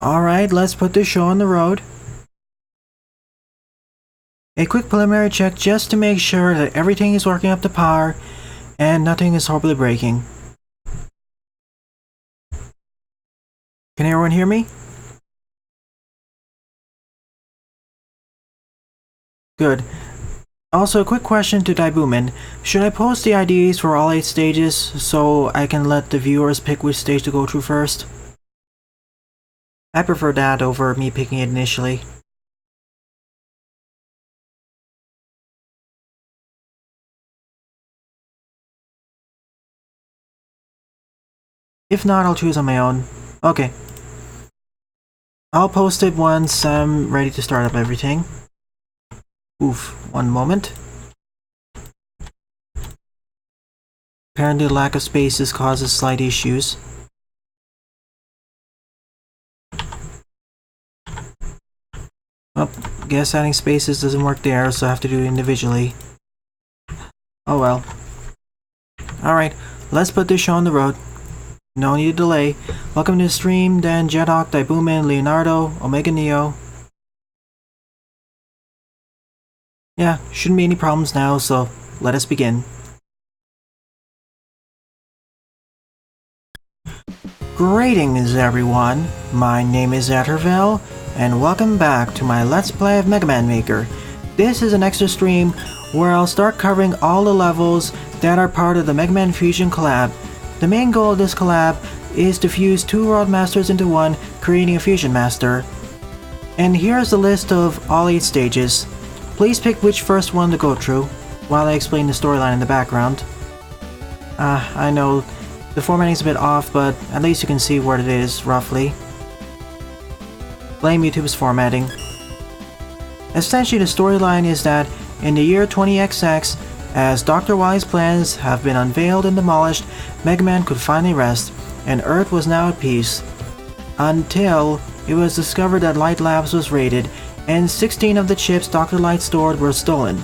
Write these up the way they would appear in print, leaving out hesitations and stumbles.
Alright, let's put this show on the road. A quick preliminary check just to make sure that everything is working up to par and nothing is horribly breaking. Can everyone hear me? Good. Also, a quick question to Daibuman. Should I post the IDs for all 8 stages so I can let the viewers pick which stage to go through first? I prefer that over me picking it initially. If not, I'll choose on my own. Okay. I'll post it once I'm ready to start up everything. Oof, one moment. Apparently the lack of spaces causes slight issues. Oh, guess adding spaces doesn't work there, so I have to do it individually. Oh well. Alright, let's put this show on the road. No need to delay. Welcome to the stream, Dan, Jedhawk, Daibuman, Leonardo, Omega Neo. Yeah, shouldn't be any problems now, so let us begin. Greetings everyone, my name is Etterville, and welcome back to my Let's Play of Mega Man Maker. This is an extra stream where I'll start covering all the levels that are part of the Mega Man Fusion Collab. The main goal of this collab is to fuse 2 World Masters into one, creating a Fusion Master. And here's the list of all 8 stages. Please pick which first one to go through, while I explain the storyline in the background. I know, the formatting's a bit off, but at least you can see what it is, roughly. Blame YouTube's formatting. Essentially, the storyline is that in the year 20XX, as Dr. Wily's plans have been unveiled and demolished, Mega Man could finally rest, and Earth was now at peace. Until it was discovered that Light Labs was raided, and 16 of the chips Dr. Light stored were stolen.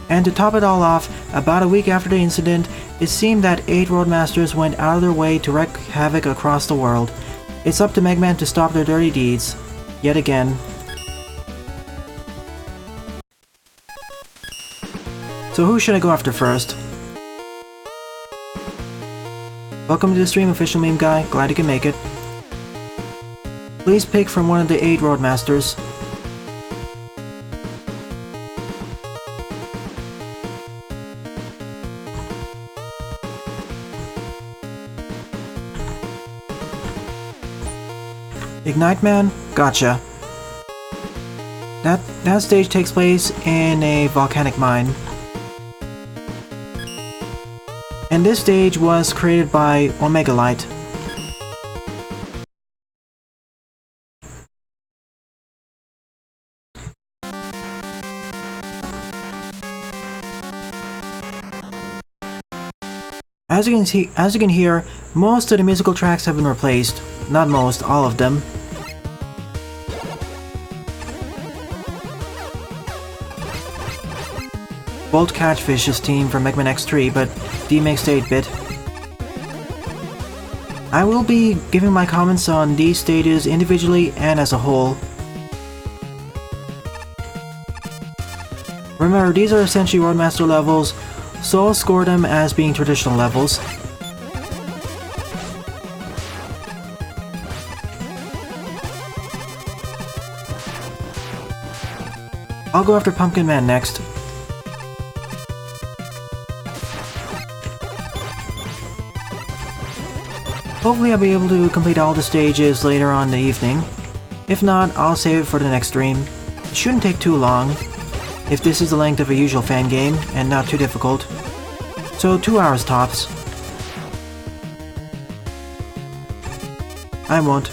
And to top it all off, about a week after the incident, it seemed that 8 Roadmasters went out of their way to wreak havoc across the world. It's up to Mega Man to stop their dirty deeds. Yet again. So who should I go after first? Welcome to the stream, OfficialMemeGuy. Glad you can make it. Please pick from one of the 8 Roadmasters. Ignite Man? Gotcha. That stage takes place in a volcanic mine. And this stage was created by Omegalite. As you can hear, most of the musical tracks have been replaced. Not most, all of them. Bolt Catfish's team from Mega Man X3, but D makes 8-bit. I will be giving my comments on these stages individually and as a whole. Remember, these are essentially Roadmaster levels, so I'll score them as being traditional levels. I'll go after Pumpkin Man next. Hopefully I'll be able to complete all the stages later on in the evening. If not, I'll save it for the next stream. It shouldn't take too long, if this is the length of a usual fan game, and not too difficult. So 2 hours tops. I won't.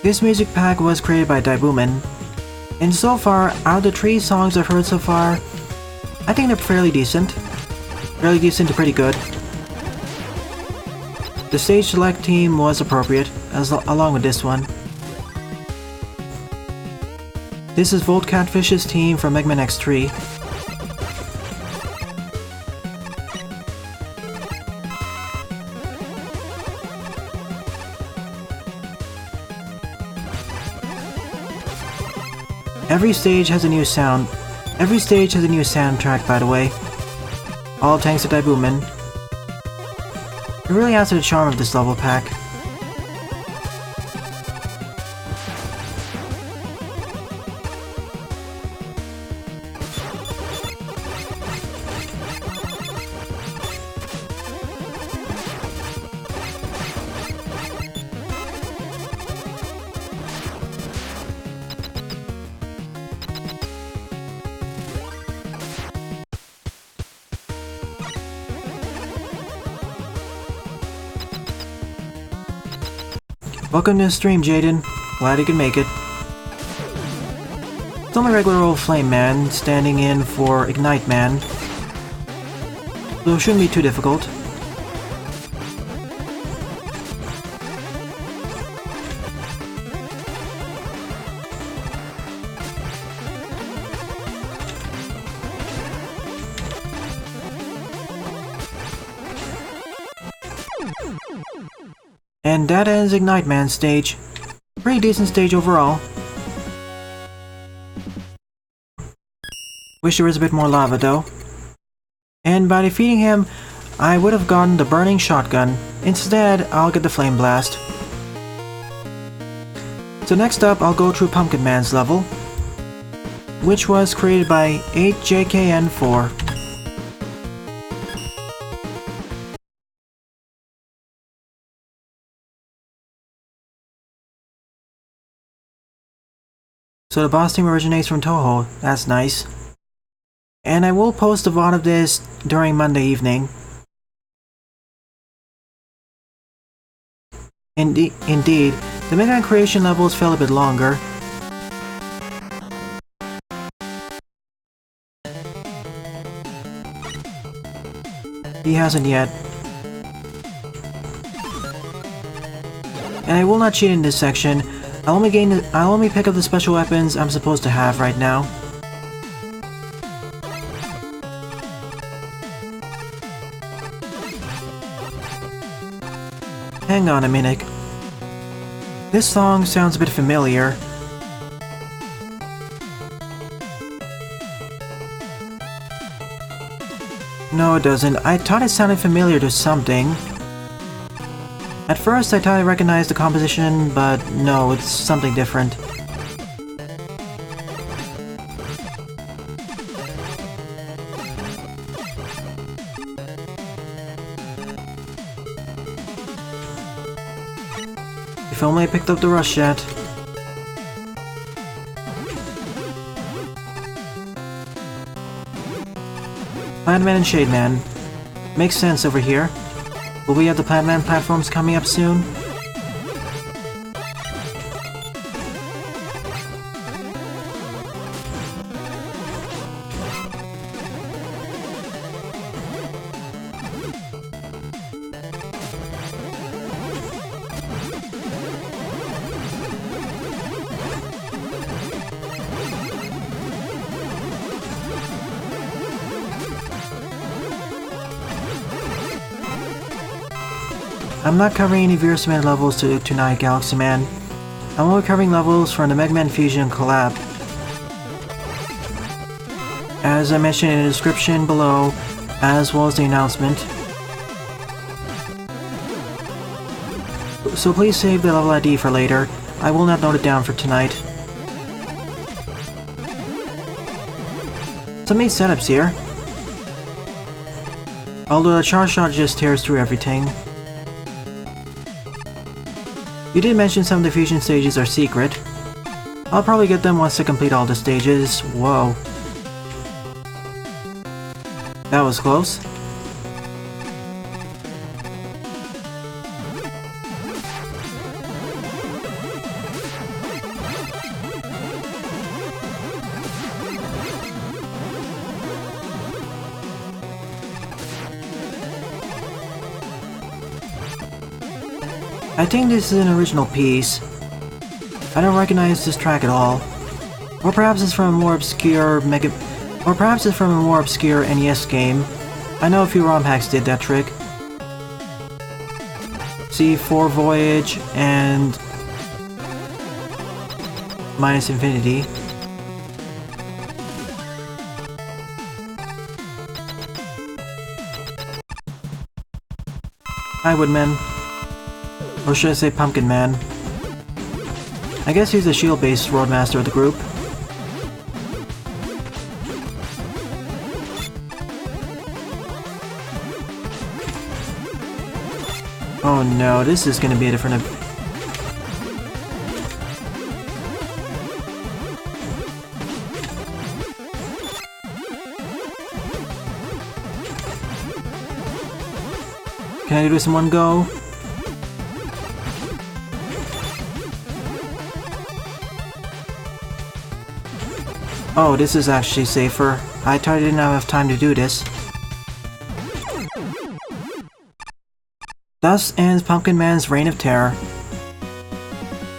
This music pack was created by Daibuman, and so far, out of the 3 songs I've heard so far, I think they're fairly decent. Fairly decent to pretty good. The stage select theme was appropriate, along with this one. This is Volt Catfish's theme from Mega Man X3. Every stage has a new sound. Every stage has a new soundtrack, by the way. All thanks to Daibuman. It really adds to the charm of this level pack. Welcome to the stream, Jaden. Glad you could make it. It's only regular old Flame Man, standing in for Ignite Man. So it shouldn't be too difficult. And that ends Ignite Man's stage. Pretty decent stage overall. Wish there was a bit more lava though. And by defeating him, I would have gotten the Burning Shotgun. Instead, I'll get the Flame Blast. So next up, I'll go through Pumpkin Man's level, which was created by 8JKN4. So the boss theme originates from Toho, that's nice. And I will post a VOD of this during Monday evening. Indeed, the Mega Man creation levels felt a bit longer. He hasn't yet. And I will not cheat in this section. I'll only pick up the special weapons I'm supposed to have right now. Hang on a minute. This song sounds a bit familiar. No, it doesn't. I thought it sounded familiar to something. At first I thought I recognized the composition, but no, it's something different. If only I picked up the rush yet. Plant Man and Shade Man. Makes sense over here. Will we have the Plant Man platforms coming up soon? I'm not covering any Veerusman levels tonight, Galaxy Man. I'm only covering levels from the Mega Man Fusion Collab. As I mentioned in the description below, as well as the announcement. So please save the level ID for later. I will not note it down for tonight. Some neat setups here. Although the charge shot just tears through everything. You did mention some of the fusion stages are secret. I'll probably get them once I complete all the stages. Whoa. That was close. I think this is an original piece. I don't recognize this track at all. Or perhaps it's from a more obscure NES game. I know a few ROM hacks did that trick. See, 4 Voyage and minus infinity. Hi, Woodman. Or should I say Pumpkin Man? I guess he's the shield-based roadmaster of the group. Oh no, this is gonna be a different... Can I do this in one go? Oh, this is actually safer. I thought I didn't have enough time to do this. Thus ends Pumpkin Man's reign of terror.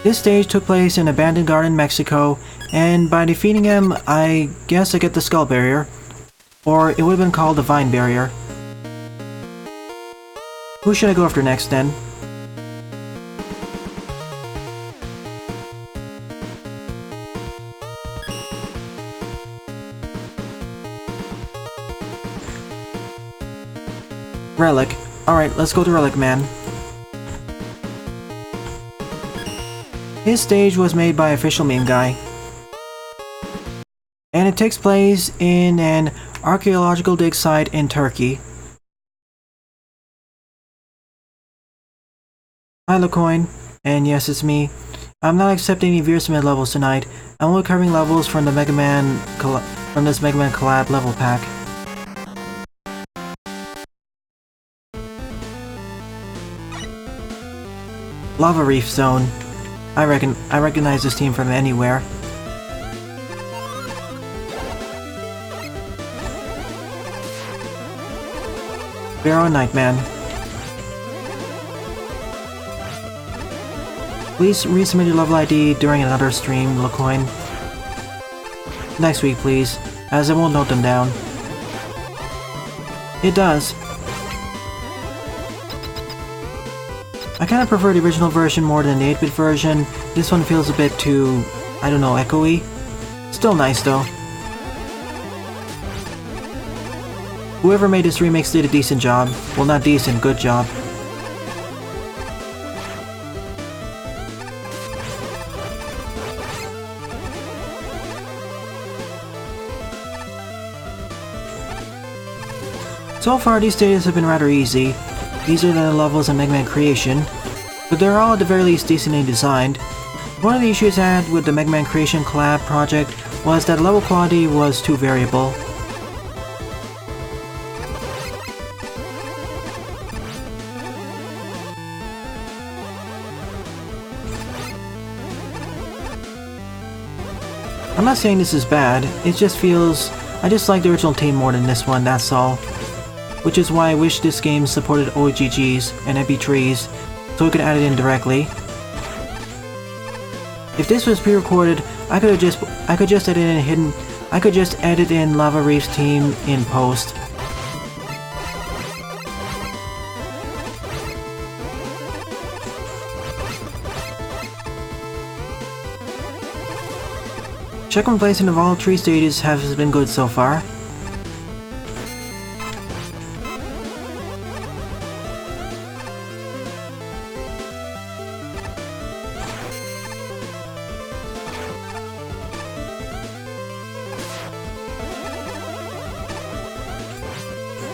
This stage took place in Abandoned Garden, Mexico, and by defeating him, I guess I get the Skull Barrier. Or it would have been called the Vine Barrier. Who should I go after next then? Relic. Alright, let's go to Relic Man. His stage was made by OfficialMemeGuy. And it takes place in an archaeological dig site in Turkey. Hi Lacoin, and yes, it's me. I'm not accepting any Veersmith levels tonight. I'm only covering levels from the Mega Man Collab level pack. Lava Reef Zone. I recognize this team from anywhere. Barrow Nightman. Please resubmit your level ID during another stream, Lacoin. Next week, please, as I won't note them down. It does. I kinda prefer the original version more than the 8-bit version. This one feels a bit too, I don't know, echoey. Still nice though. Whoever made this remix did a decent job. Well, not decent, good job. So far, these stages have been rather easy. Easier than the levels in Mega Man Creation, but they're all at the very least decently designed. One of the issues I had with the Mega Man Creation collab project was that level quality was too variable. I'm not saying this is bad, it just feels... I just like the original team more than this one, that's all. Which is why I wish this game supported OGGs and MP3s, so we could add it in directly. If this was pre-recorded, I could just edit in Lava Reef's team in post. Checkpoint placing of all 3 stages has been good so far.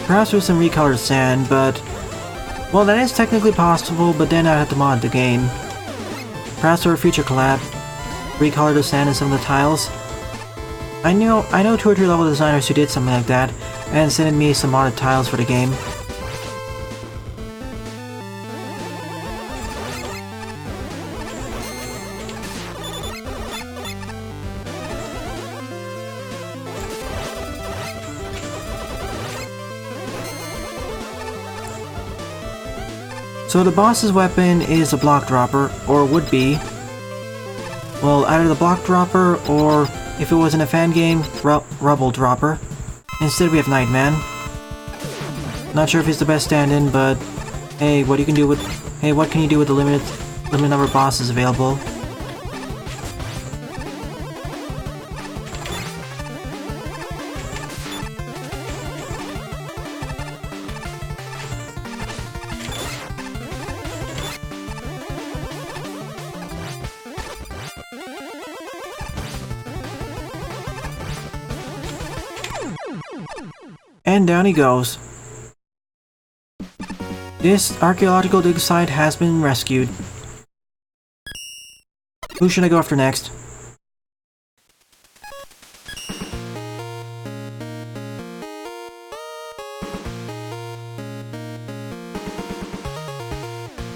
Perhaps with some recolored sand, but... well, that is technically possible, but then I'd have to mod the game. Perhaps for a future collab, recolor the sand in some of the tiles. I know 2 or 3 level designers who did something like that, and sent me some modded tiles for the game. So the boss's weapon is a block dropper, or would be. Well, either the block dropper, or if it was in a fan game, rubble dropper. Instead we have Nightman. Not sure if he's the best stand-in, but hey, what can you do with the limited number of bosses available? And down he goes. This archaeological dig site has been rescued. Who should I go after next?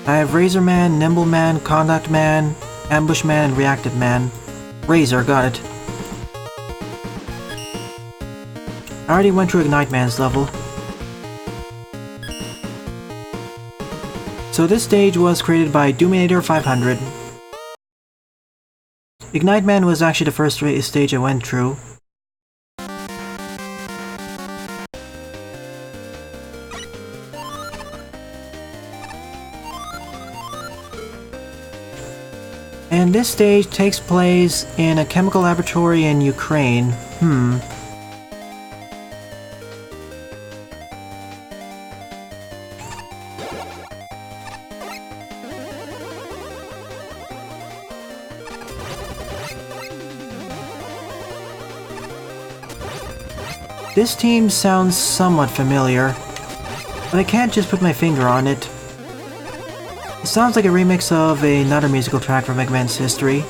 I have Razor Man, Nimble Man, Conduct Man, Ambush Man, and Reactant Man. Razor, got it. I already went through Ignite Man's level. So this stage was created by Daibuman 500. Ignite Man was actually the first stage I went through. And this stage takes place in a chemical laboratory in Ukraine. This team sounds somewhat familiar, but I can't just put my finger on it. It sounds like a remix of another musical track from Mega Man's history.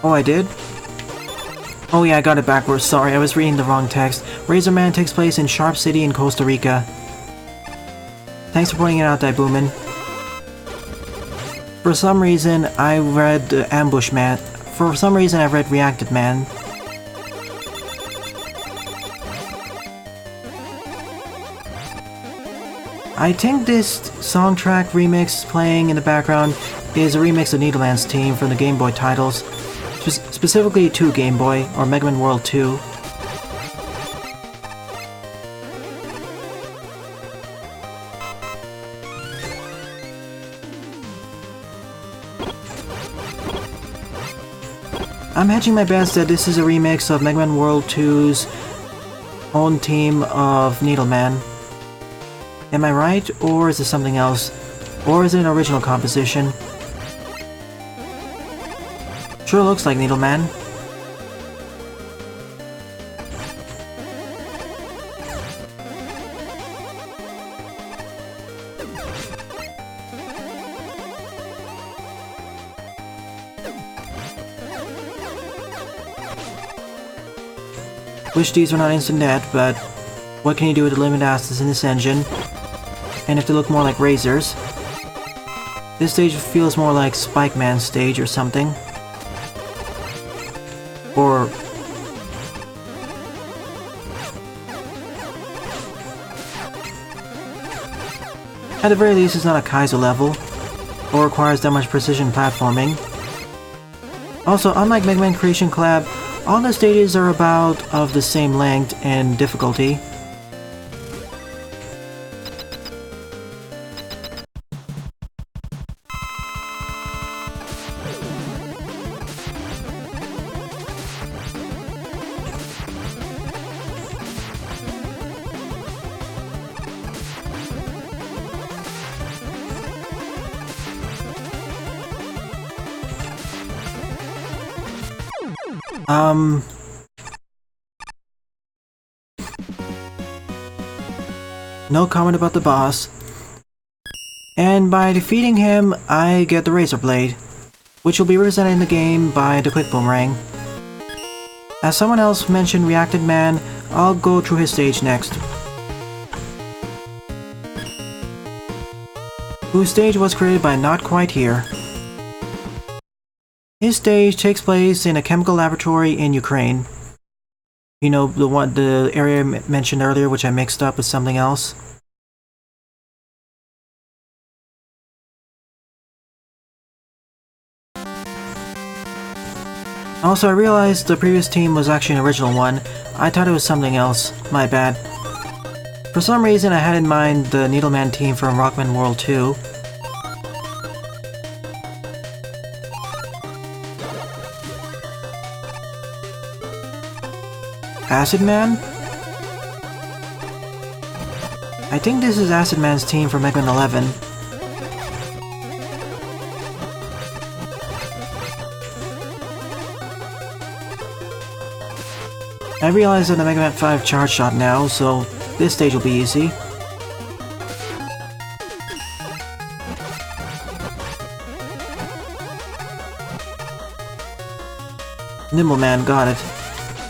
Oh, I did? Oh yeah, I got it backwards, sorry, I was reading the wrong text. Razor Man takes place in Sharp City in Costa Rica. Thanks for pointing it out, Daibuman. For some reason, I read Ambush Man. For some reason, I read Reactant Man. I think this soundtrack remix playing in the background is a remix of Needleman's theme from the Game Boy titles, specifically 2 Game Boy, or Mega Man World 2. I'm hedging my bets that this is a remix of Mega Man World 2's own theme of Needleman. Am I right, or is it something else? Or is it an original composition? Sure looks like Needleman. Wish these were not instant death, but what can you do with the limited assets in this engine? And if they look more like razors. This stage feels more like Spike Man's stage or something. Or... at the very least, it's not a Kaizo level, or requires that much precision platforming. Also, unlike Mega Man Creation Collab, all the stages are about of the same length and difficulty. No comment about the boss. And by defeating him, I get the Razor Blade, which will be represented in the game by the Quick Boomerang. As someone else mentioned Reactant Man, I'll go through his stage next. Whose stage was created by NotQuiteHere. His stage takes place in a chemical laboratory in Ukraine. You know, the area I mentioned earlier, which I mixed up with something else. Also, I realized the previous team was actually an original one. I thought it was something else. My bad. For some reason, I had in mind the Needleman team from Rockman World 2. Acid Man? I think this is Acid Man's team from Mega Man 11. I realize that the Mega Man 5 charge shot now, so this stage will be easy. Nimble Man, got it.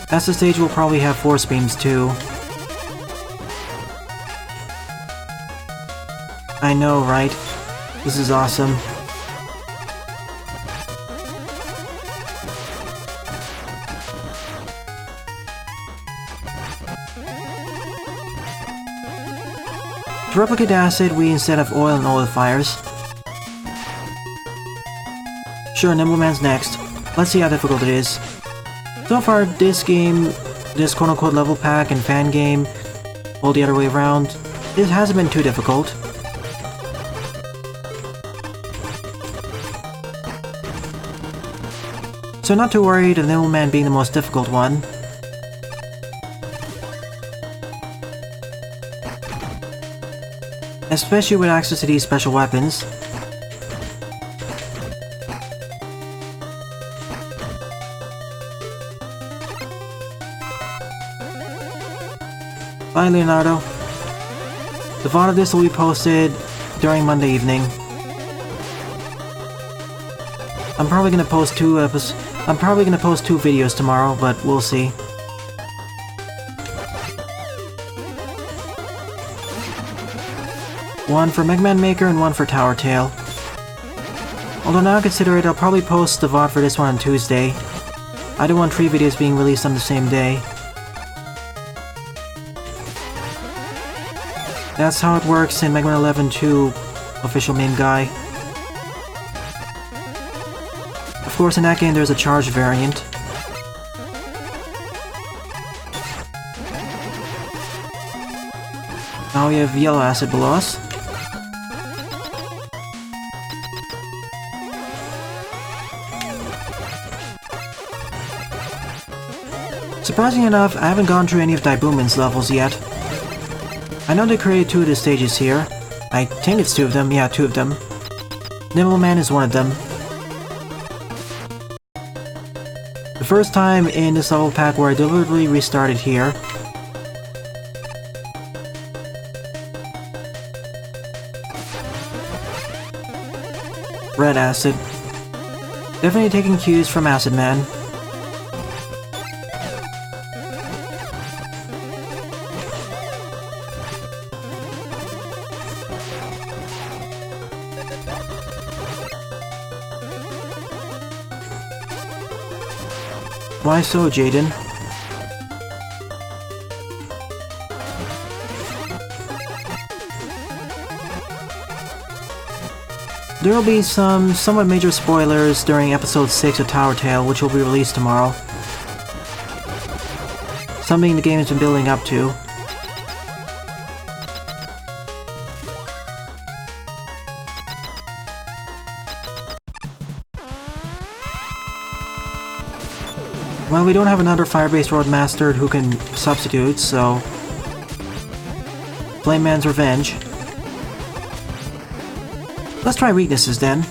That's the stage we'll probably have force beams too. I know, right? This is awesome. To replicate acid, we instead have oil and oil fires. Sure, Nimble Man's next. Let's see how difficult it is. So far, this game, this quote-unquote level pack and fan game, all the other way around, it hasn't been too difficult. So not too worried of Nimble Man being the most difficult one. Especially with access to these special weapons. Bye, Leonardo. The VOD of this will be posted during Monday evening. I'm probably gonna post two videos tomorrow, but we'll see. One for Mega Man Maker and one for Tower Tale. Although now I consider it, I'll probably post the VOD for this one on Tuesday. I don't want 3 videos being released on the same day. That's how it works in Mega Man 11 2 OfficialMemeGuy. Of course, in that game there's a charged variant. Now we have yellow acid below us. Surprisingly enough, I haven't gone through any of Daibuman's levels yet. I know they created 2 of the stages here. I think it's 2 of them, yeah, 2 of them. Nimble Man is one of them. The first time in this level pack where I deliberately restarted here. Red acid. Definitely taking cues from Acid Man. Why so, Jaden? There will be some somewhat major spoilers during episode 6 of Tower Tale, which will be released tomorrow. Something the game has been building up to. Well, we don't have another Fire-based Roadmaster who can substitute, so... Flame Man's Revenge. Let's try weaknesses then.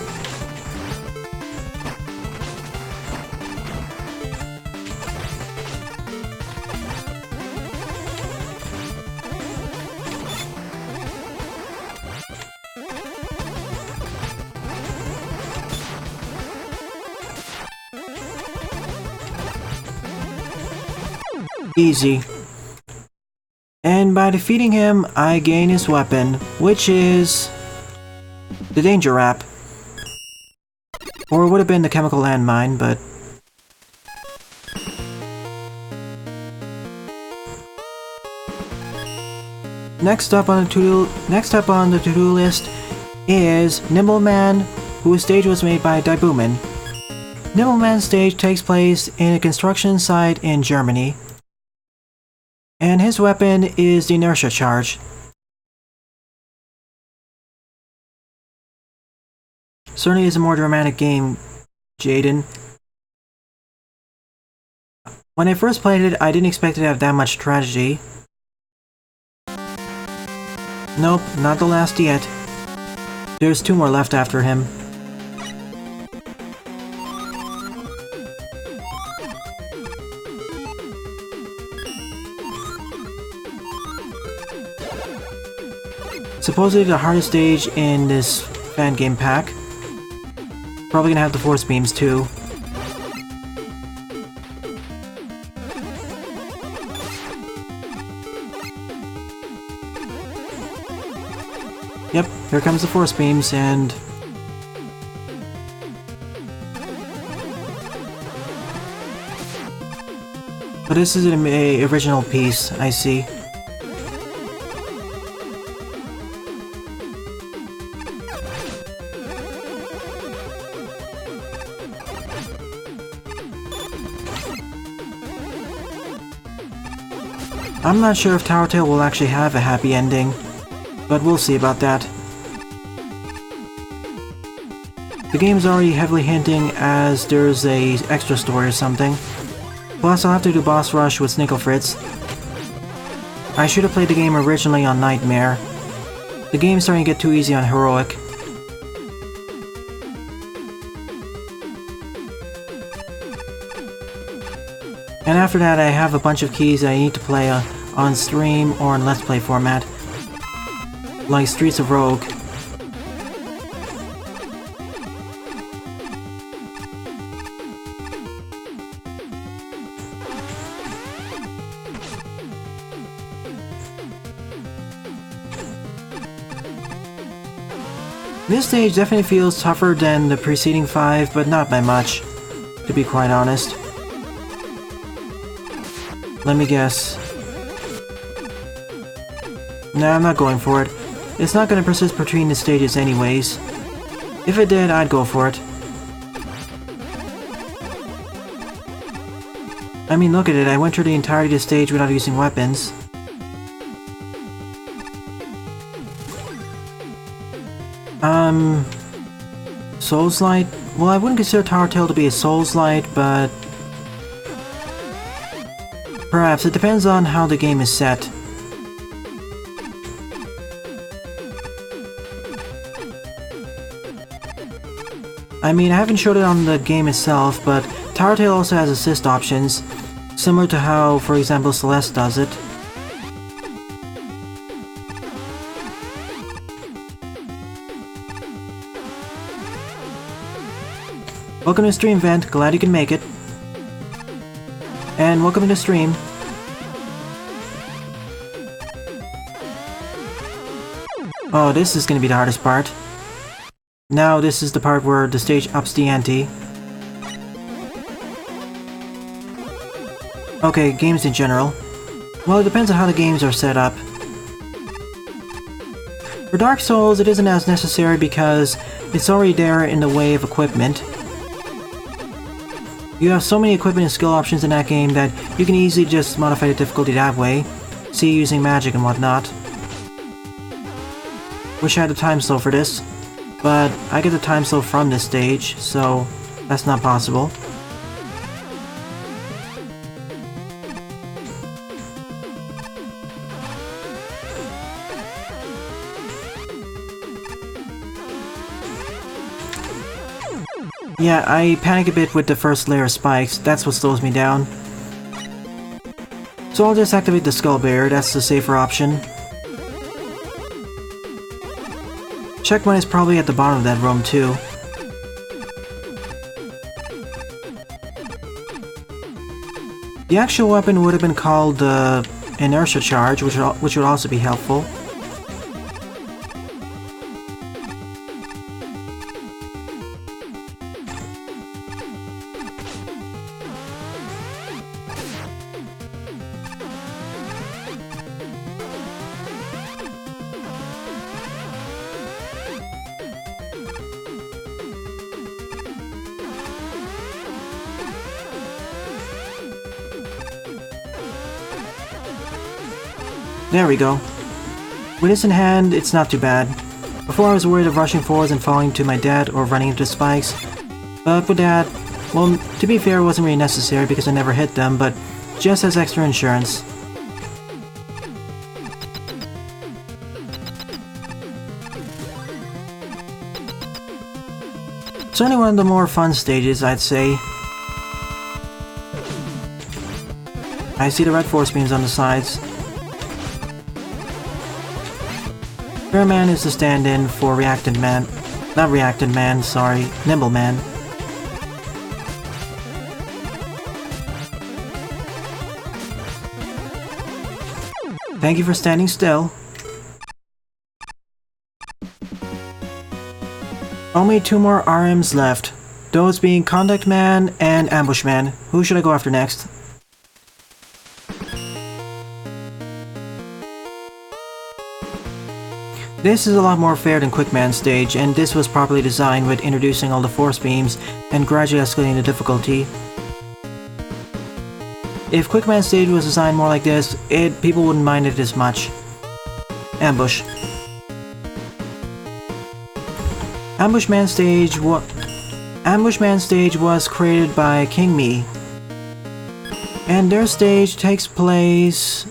Easy. And by defeating him, I gain his weapon, which is... the Danger Wrap. Or it would have been the chemical landmine, but... Next up on the to-do list is Nimble Man, whose stage was made by Daibuman. Nimble Man's stage takes place in a construction site in Germany, and his weapon is the inertia charge. Certainly is a more dramatic game, Jaden. When I first played it, I didn't expect it to have that much tragedy. Nope, not the last yet. There's 2 more left after him. Supposedly the hardest stage in this fangame pack. Probably gonna have the force beams too. Yep, here comes the force beams, and... But this is an original piece, I see. I'm not sure if Tower Tail will actually have a happy ending, but we'll see about that. The game's already heavily hinting as there's a extra story or something. Plus, I'll have to do boss rush with Snicklefritz. I should have played the game originally on Nightmare. The game's starting to get too easy on Heroic. And after that, I have a bunch of keys I need to play on stream or in Let's Play format, like Streets of Rogue. This stage definitely feels tougher than the preceding 5, but not by much, to be quite honest. Let me guess. Nah, I'm not going for it. It's not going to persist between the stages anyways. If it did, I'd go for it. I mean, look at it, I went through the entirety of the stage without using weapons. Souls-Light? Well, I wouldn't consider Tower Tail to be a Souls-Light, but... perhaps. It depends on how the game is set. I mean, I haven't showed it on the game itself, but Tower Tail also has assist options, similar to how, for example, Celeste does it. Welcome to stream, Vent. Glad you can make it. And welcome to the stream. Oh, this is gonna be the hardest part. Now this is the part where the stage ups the ante. Okay, games in general. Well, it depends on how the games are set up. For Dark Souls, it isn't as necessary because it's already there in the way of equipment. You have so many equipment and skill options in that game that you can easily just modify the difficulty that way. See, using magic and whatnot. Wish I had the time slow for this, but I get the time slow from this stage, so that's not possible. Yeah, I panic a bit with the first layer of spikes, that's what slows me down. So I'll just activate the skull barrier, that's the safer option. Checkpoint is probably at the bottom of that room too. The actual weapon would have been called the inertia charge, which would also be helpful. There we go. With this in hand, it's not too bad. Before I was worried of rushing forwards and falling to my death or running into spikes. But with that, well, to be fair, it wasn't really necessary because I never hit them, but just as extra insurance. Certainly one of the more fun stages, I'd say. I see the red force beams on the sides. Reactant Man is the stand-in for Reactant Man. Not Reactant Man, sorry. Nimble Man. Thank you for standing still. Only 2 more RMs left. Those being Contact Man and Ambush Man. Who should I go after next? This is a lot more fair than Quick Man's stage, and this was properly designed with introducing all the force beams and gradually escalating the difficulty. If Quick Man's stage was designed more like this, people wouldn't mind it as much. Ambush. Ambush Man stage was created by King Mii, and their stage takes place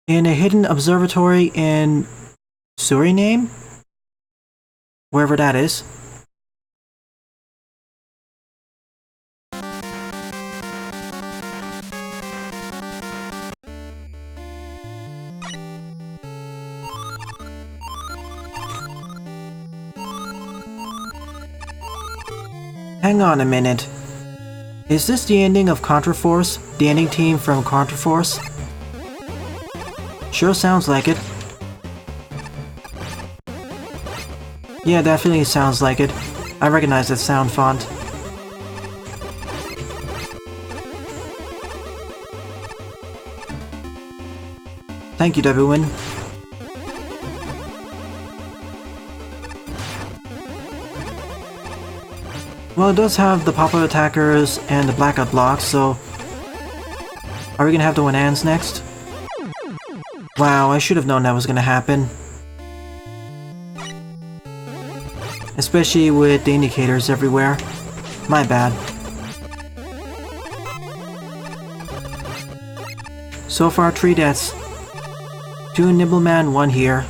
in a hidden observatory in Suriname? Wherever that is. Hang on a minute. Is this the ending of Contraforce? The ending team from Contraforce? Sure sounds like it. Yeah, definitely sounds like it. I recognize that sound font. Thank you, Daibuman. Well, it does have the pop-up attackers and the blackout blocks, so... Are we gonna have the one-hands next? Wow, I should have known that was gonna happen. Especially with the indicators everywhere. My bad. So far, 3 deaths. 2 Nimble Man, 1 here.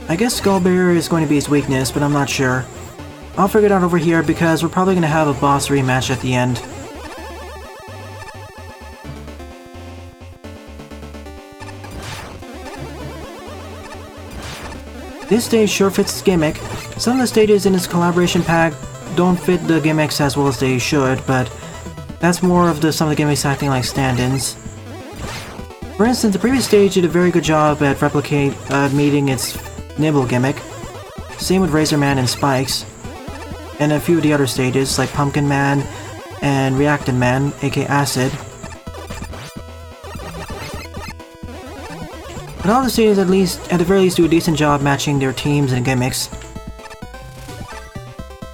I guess Skullbearer is going to be his weakness, but I'm not sure. I'll figure it out over here because we're probably going to have a boss rematch at the end. This stage sure fits its gimmick. Some of the stages in its collaboration pack don't fit the gimmicks as well as they should, but that's more of some of the gimmicks acting like stand-ins. For instance, the previous stage did a very good job at meeting its Nimble gimmick. Same with Razor Man and Spikes. And a few of the other stages, like Pumpkin Man and Reactant Man, aka Acid. But all the stages at the very least do a decent job matching their teams and gimmicks.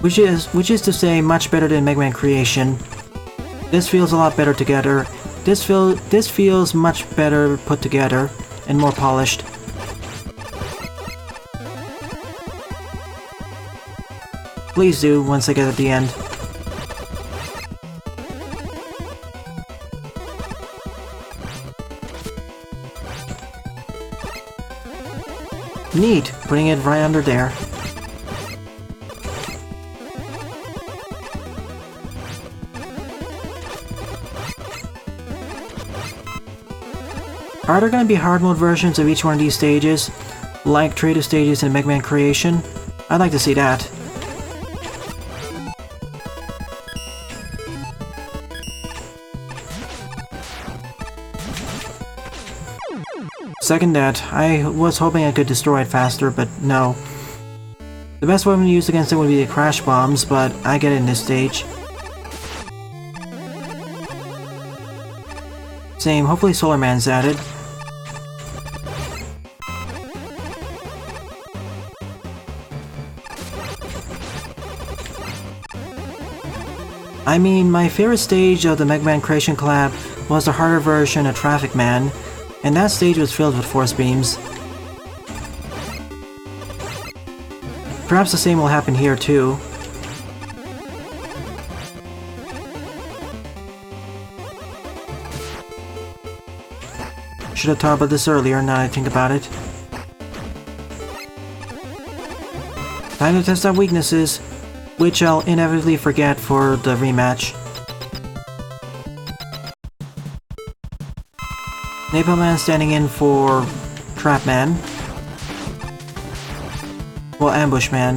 Which is to say, much better than Mega Man Creation. This feels a lot better together. This feels much better put together and more polished. Please do, once I get at the end. Neat, putting it right under there. Are there going to be hard mode versions of each one of these stages? Like creative stages in Mega Man Creation? I'd like to see that. Second that, I was hoping I could destroy it faster, but no. The best weapon to use against it would be the crash bombs, but I get it in this stage. Same, hopefully Solar Man's added. I mean, my favorite stage of the Mega Man Creation Collab was the harder version of Traffic Man, and that stage was filled with force beams. Perhaps the same will happen here too. Should have thought about this earlier, now that I think about it. Time to test out weaknesses, which I'll inevitably forget for the rematch. Nimble Man standing in for Trap Man. Well, Ambush Man.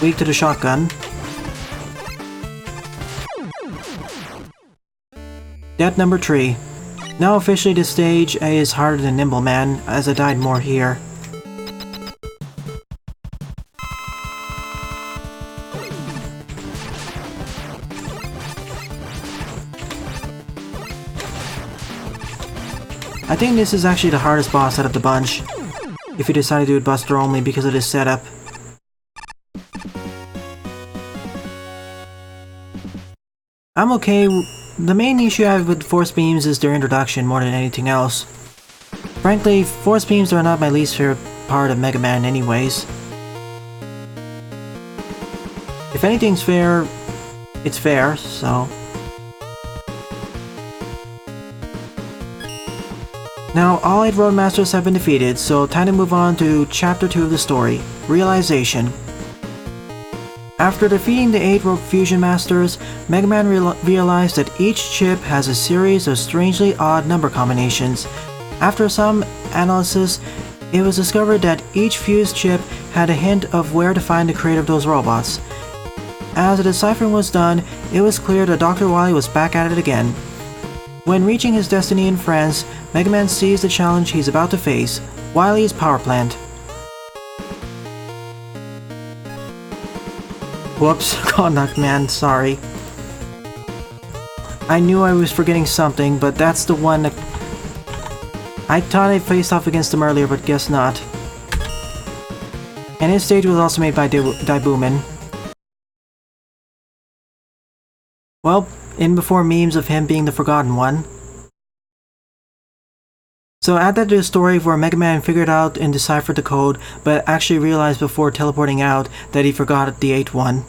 Weak to the shotgun. Death number 3. Now officially this stage is harder than Nimble Man, as I died more here. I think this is actually the hardest boss out of the bunch, if you decide to do it Buster only because of this setup. I'm okay. The main issue I have with Force Beams is their introduction more than anything else. Frankly, Force Beams are not my least favorite part of Mega Man anyways. If anything's fair, it's fair, so... Now, all 8 Roadmasters have been defeated, so time to move on to Chapter 2 of the story, Realization. After defeating the 8 Fusion Masters, Mega Man realized that each chip has a series of strangely odd number combinations. After some analysis, it was discovered that each fused chip had a hint of where to find the creator of those robots. As the deciphering was done, it was clear that Dr. Wily was back at it again. When reaching his destiny in France, Mega Man sees the challenge he's about to face, Wily's power plant. Whoops, Conduct Man, sorry. I knew I was forgetting something, but that's the one that... I thought I faced off against him earlier, but guess not. And his stage was also made by Daibuman. Well, in before memes of him being the forgotten one. So add that to the story where Mega Man figured out and deciphered the code, but actually realized before teleporting out that he forgot the 8th one.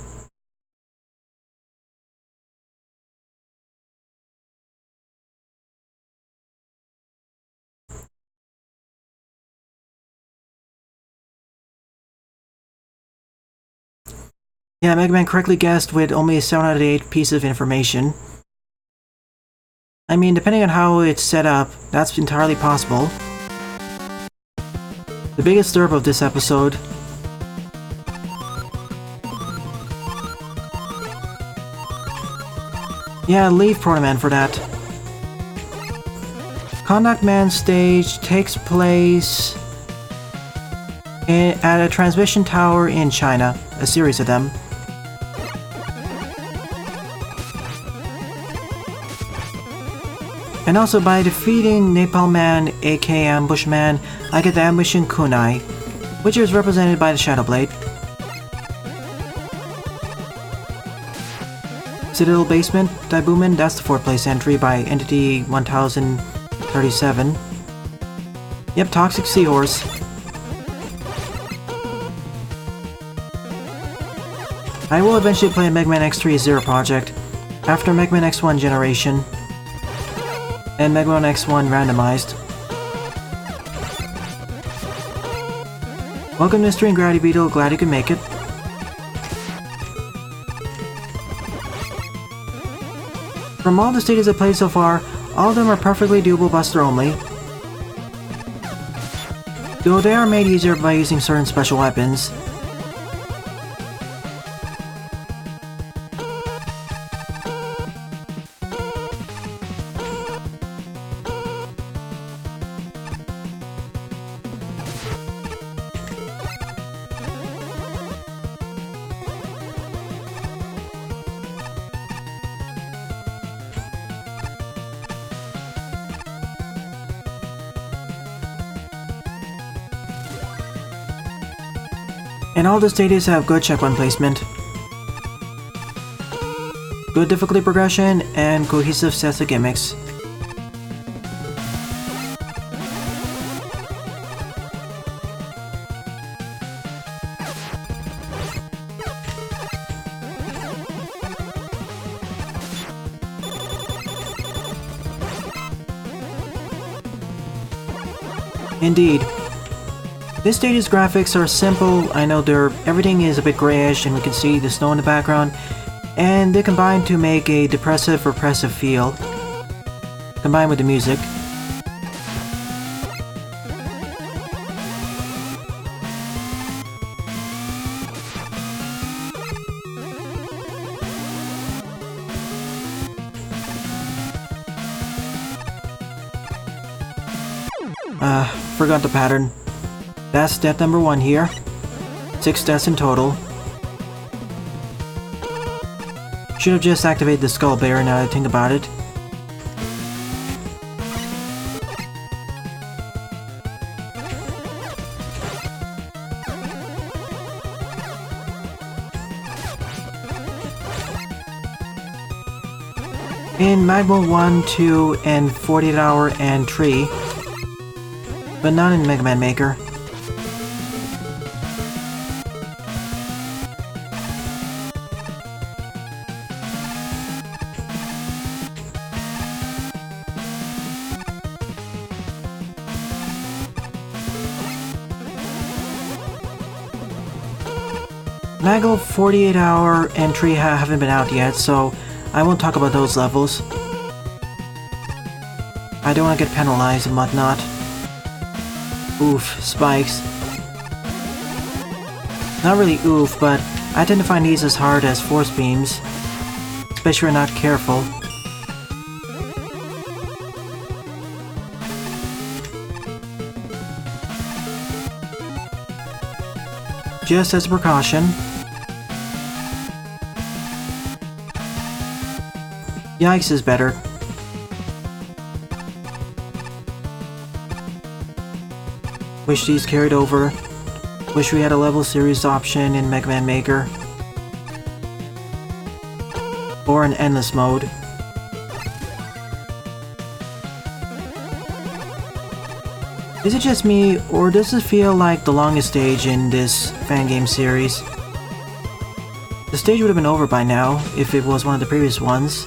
Yeah, Mega Man correctly guessed with only a 7 out of 8 piece of information. I mean, depending on how it's set up, that's entirely possible. The biggest derp of this episode. Yeah, leave Proto Man for that. Conduct Man stage takes place at a transmission tower in China, a series of them. And also by defeating Nimble Man, aka Ambush Man, I get the Ambushing Kunai, which is represented by the Shadow Blade. Citadel Basement, Daibuman, that's the 4th place entry by Entity 1037. Yep, Toxic Seahorse. I will eventually play Mega Man X3 Zero Project, after Mega Man X1 Generation, and Mega Man X1 Randomized. Welcome to Stream Gravity Beetle, glad you could make it. From all the stages I've played so far, all of them are perfectly doable Buster only. Though they are made easier by using certain special weapons. And all the stages have good checkpoint placement, good difficulty progression, and cohesive sets of gimmicks. Indeed. This stage's graphics are simple. I know everything is a bit grayish and we can see the snow in the background, and they combine to make a depressive, repressive feel, combined with the music. Forgot the pattern. That's death number 1 here. 6 deaths in total. Should have just activated the skull bear now that I think about it. In Magma 1, 2, and 48 Hour and 3, but not in Mega Man Maker. Magma 48 Hour and 3 haven't been out yet, so I won't talk about those levels. I don't want to get penalized and whatnot. Oof, spikes. Not really oof, but I tend to find these as hard as force beams, especially when not careful. Just as a precaution. Yikes is better. Wish these carried over. Wish we had a level series option in Mega Man Maker. Or an endless mode. Is it just me, or does it feel like the longest stage in this fangame series? The stage would have been over by now if it was one of the previous ones.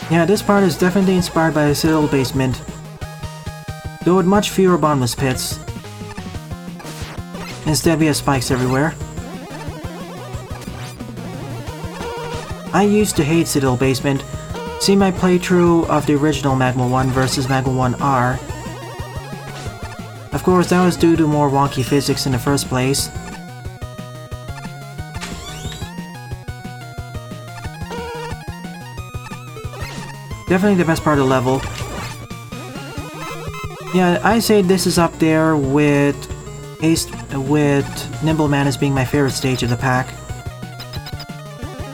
Yeah, this part is definitely inspired by the Citadel basement, though with much fewer bottomless pits. Instead we have spikes everywhere. I used to hate Citadel basement. See my playthrough of the original Magma 1 vs Magma 1R. Of course, that was due to more wonky physics in the first place. Definitely the best part of the level. Yeah, I say this is up there with Nimble Man as being my favorite stage of the pack.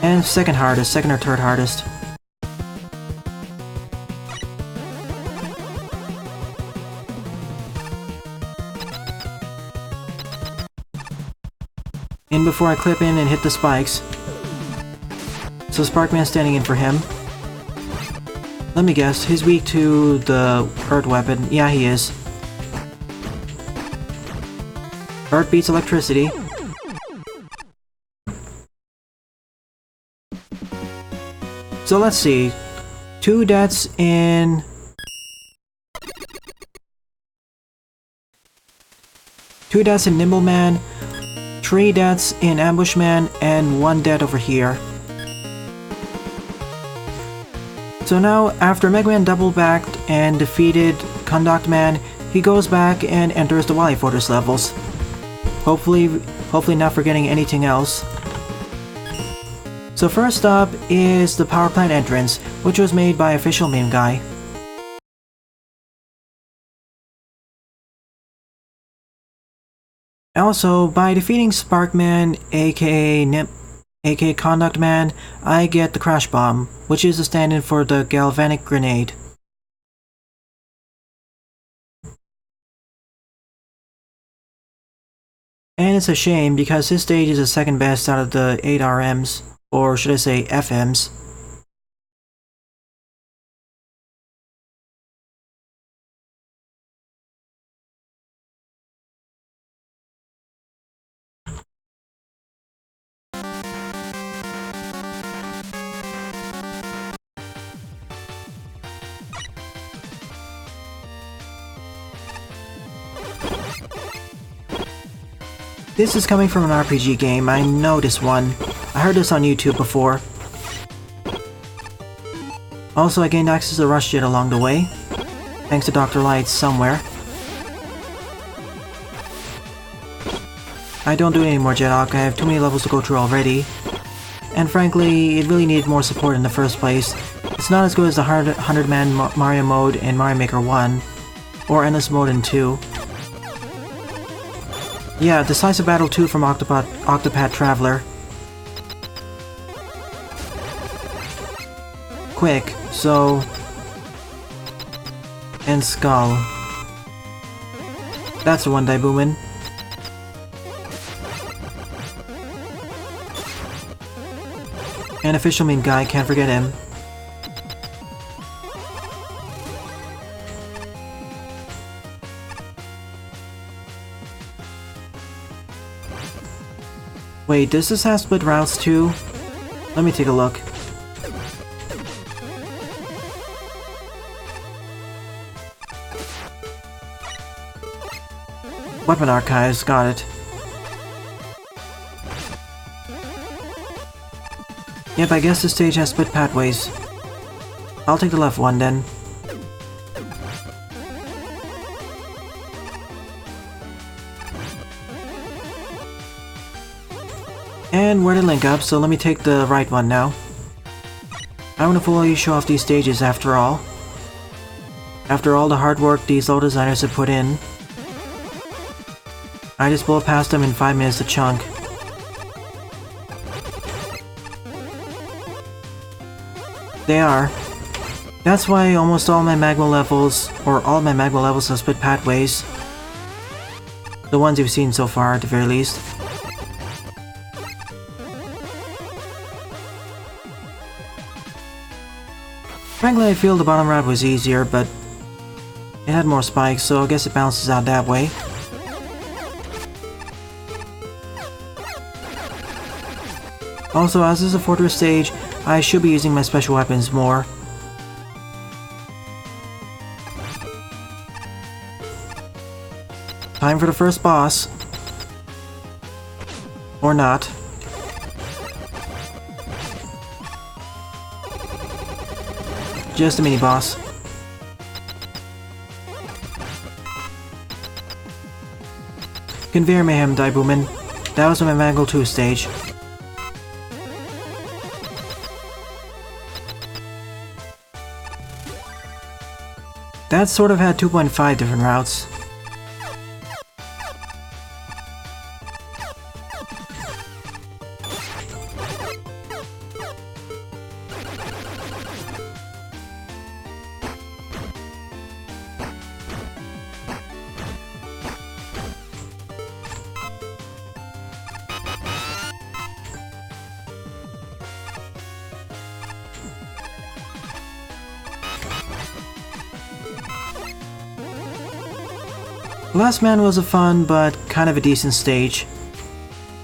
And second or third hardest. In before I clip in and hit the spikes. So Sparkman's standing in for him. Let me guess, he's weak to the Earth weapon. Yeah, he is. Earth beats electricity. So let's see. 2 deaths in... Nimble Man, 3 deaths in Ambush Man, and 1 death over here. So now, after Mega Man double-backed and defeated Conduct Man, he goes back and enters the Wily Fortress levels. Hopefully not forgetting anything else. So first up is the power plant entrance, which was made by OfficialMemeGuy. Also, by defeating Sparkman, aka Conduct Man, I get the Crash Bomb, which is a stand-in for the Galvanic Grenade. And it's a shame because his stage is the second best out of the 8 RMs, or should I say FMs. This is coming from an RPG game, I know this one. I heard this on YouTube before. Also, I gained access to Rush Jet along the way, thanks to Dr. Light somewhere. I don't do any more Jetok, I have too many levels to go through already. And frankly, it really needed more support in the first place. It's not as good as the 100-man Mario mode in Mario Maker 1, or Endless mode in 2. Yeah, Decisive Battle 2 from Octopath Traveler. Quick, so... and Skull. That's the one, Daibuman. And OfficialMemeGuy, can't forget him. Wait, does this have split routes too? Let me take a look. Weapon Archives, got it. Yep, I guess this stage has split pathways. I'll take the left one then. And we're to link up, so let me take the right one now. I want to fully show off these stages after all. After all the hard work these level designers have put in, I just blow past them in 5 minutes a chunk. They are. That's why almost all my magma levels, or all my magma levels have split pathways. The ones you've seen so far, at the very least. Frankly, I feel the bottom route was easier, but it had more spikes, so I guess it bounces out that way. Also, as this is a fortress stage, I should be using my special weapons more. Time for the first boss. Or not. Just a mini-boss. Conveyor Mayhem, Daibuman. That was my Mangle 2 stage. That sort of had 2.5 different routes. Last Man was a fun, but kind of a decent stage.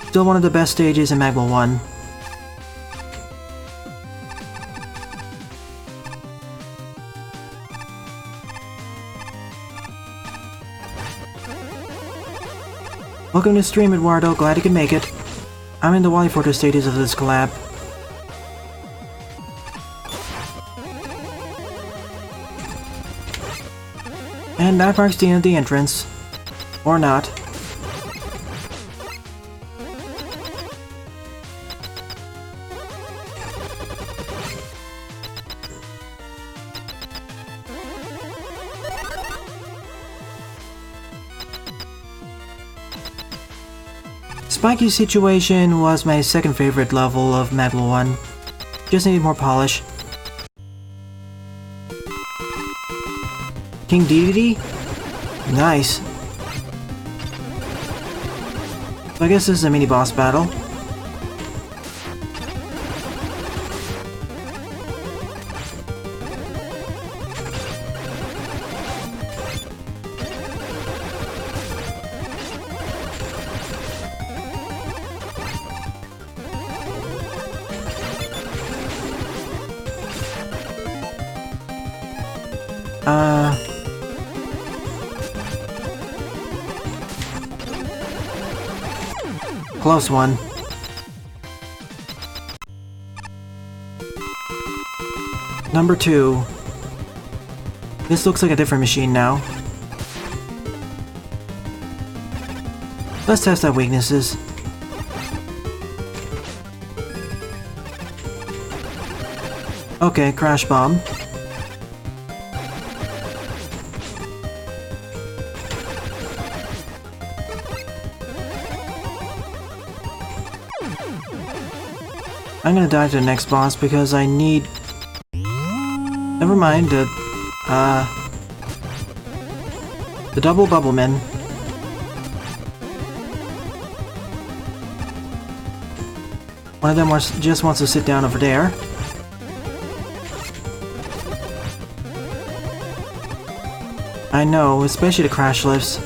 Still one of the best stages in Magma 1. Welcome to stream, Eduardo, glad you could make it. I'm in the Wily Fortress stages of this collab. And that marks the end of the entrance. Or not. Spiky Situation was my second favorite level of Magma 1. Just needed more polish. King Dedede? Nice. So I guess this is a mini boss battle. Close one. Number 2. This looks like a different machine now. Let's test our weaknesses. Okay, crash bomb. I'm gonna dive to the next boss because I need... Never mind, the double bubble men. One of them just wants to sit down over there. I know, especially the crash lifts.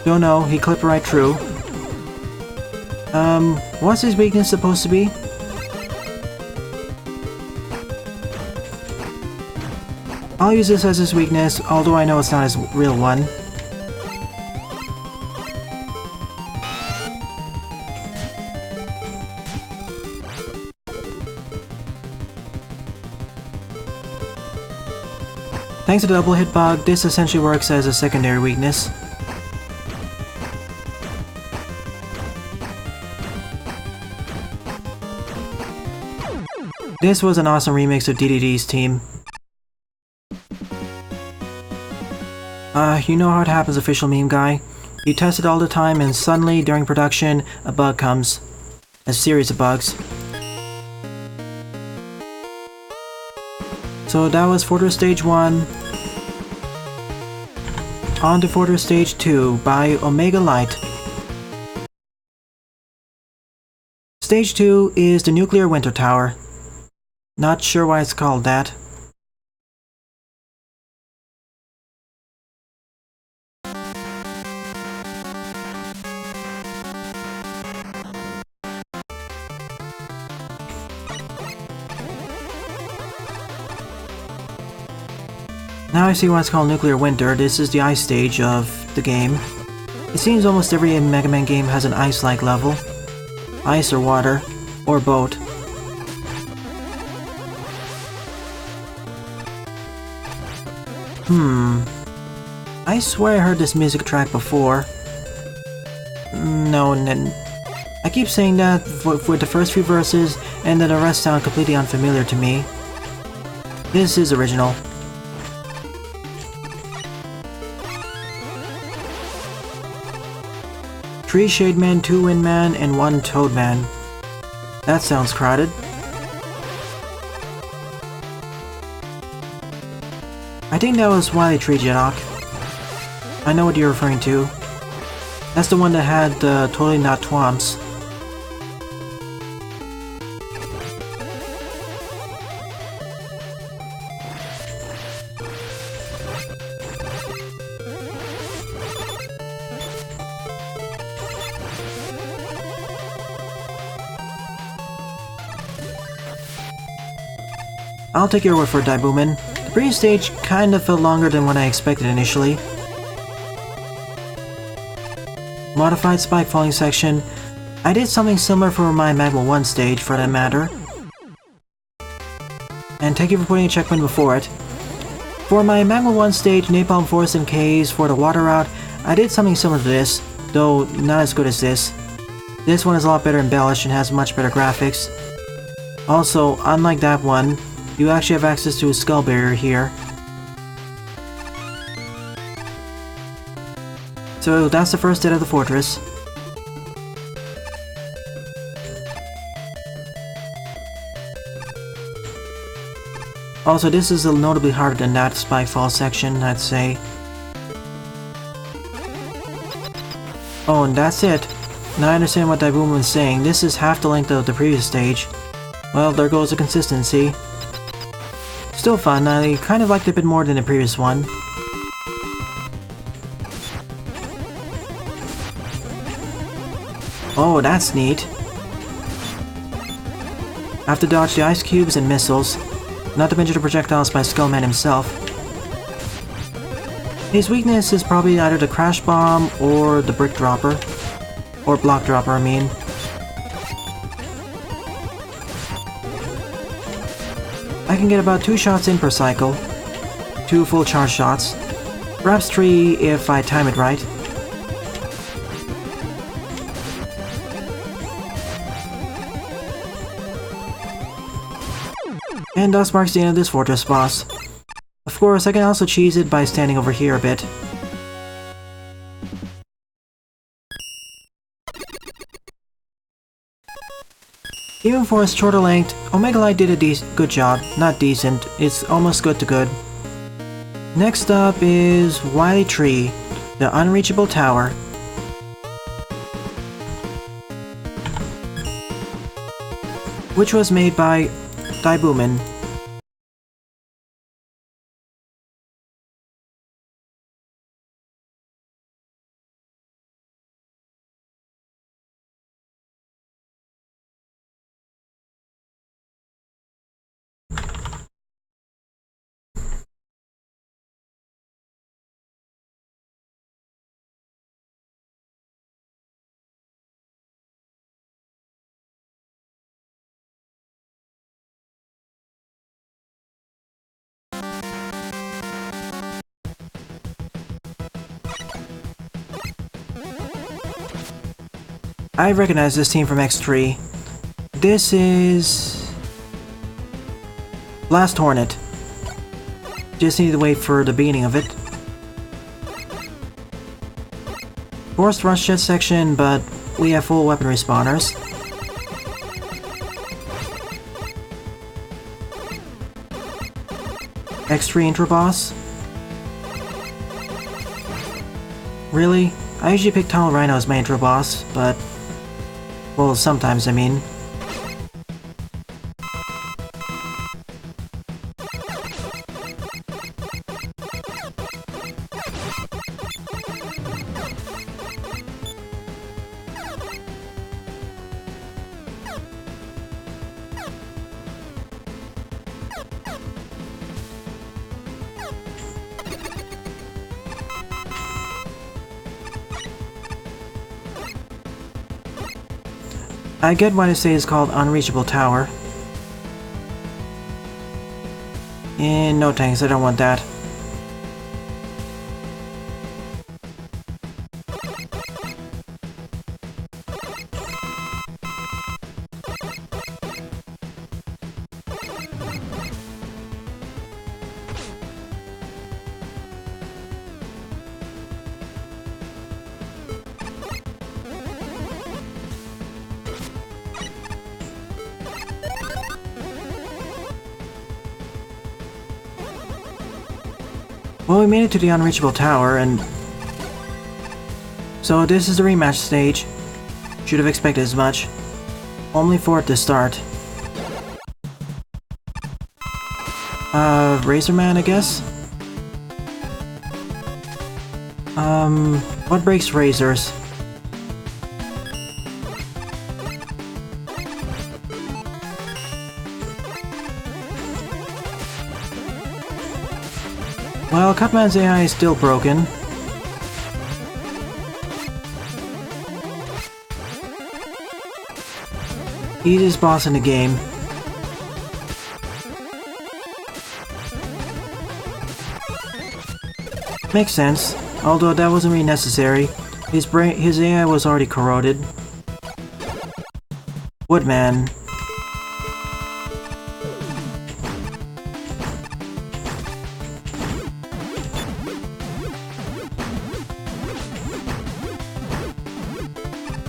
Don't know, he clipped right through. What's his weakness supposed to be? I'll use this as his weakness, although I know it's not his real one. Thanks to the double hit bug, this essentially works as a secondary weakness. This was an awesome remix of DDD's team. You know how it happens, OfficialMemeGuy. You test it all the time and suddenly, during production, a bug comes. A series of bugs. So that was Fortress Stage 1. On to Fortress Stage 2 by Omegalite. Stage 2 is the Nuclear Winter Tower. Not sure why it's called that. Now I see why it's called Nuclear Winter. This is the ice stage of the game. It seems almost every Mega Man game has an ice-like level. Ice or water, or boat. I swear I heard this music track before. No, I keep saying that for the first few verses, and then the rest sound completely unfamiliar to me. This is original. Three Shade Man, 2 Wind Man, and 1 Toad Man. That sounds crowded. I think that was Wily Tree Janock. I know what you're referring to. That's the one that had Totally Not Twomps. I'll take your word for it, Daibuman. The previous stage kind of felt longer than what I expected initially. Modified spike falling section. I did something similar for my Magma 1 stage, for that matter. And thank you for putting a checkpoint before it. For my Magma 1 stage, Napalm Force and K's for the water route, I did something similar to this, though not as good as this. This one is a lot better embellished and has much better graphics. Also, unlike that one, you actually have access to a skull barrier here. So that's the first dead of the fortress. Also, this is notably harder than that Spyfall section, I'd say. Oh, and that's it. Now I understand what Daibuman was saying. This is half the length of the previous stage. Well, there goes the consistency. Still fun. I kind of liked it a bit more than the previous one. Oh, that's neat. I have to dodge the ice cubes and missiles, not to mention the projectiles by Skullman himself. His weakness is probably either the crash bomb or the brick dropper. Or block dropper, I mean. I can get about 2 shots in per cycle. 2 full charge shots. Perhaps 3 if I time it right. And thus marks the end of this fortress boss. Of course, I can also cheese it by standing over here a bit. Even for its shorter length, Omegalite did a good job. Not decent, it's almost good to good. Next up is Wily Tree, the Unreachable Tower. Which was made by Daibuman. I recognize this team from X3. This is... Blast Hornet. Just need to wait for the beginning of it. Forced rush jet section, but we have full weapon respawners. X3 intro boss. Really? I usually pick Tunnel Rhino as my intro boss, but... well, sometimes, I mean. I get why they say it's called Unreachable Tower. And no thanks, I don't want that. Well, we made it to the Unreachable Tower, and... so this is the rematch stage. Should have expected as much. Only for it to start. Razor Man, I guess? What breaks razors? Well, Cutman's AI is still broken. Easiest boss in the game. Makes sense, although that wasn't really necessary. His AI was already corroded. Woodman.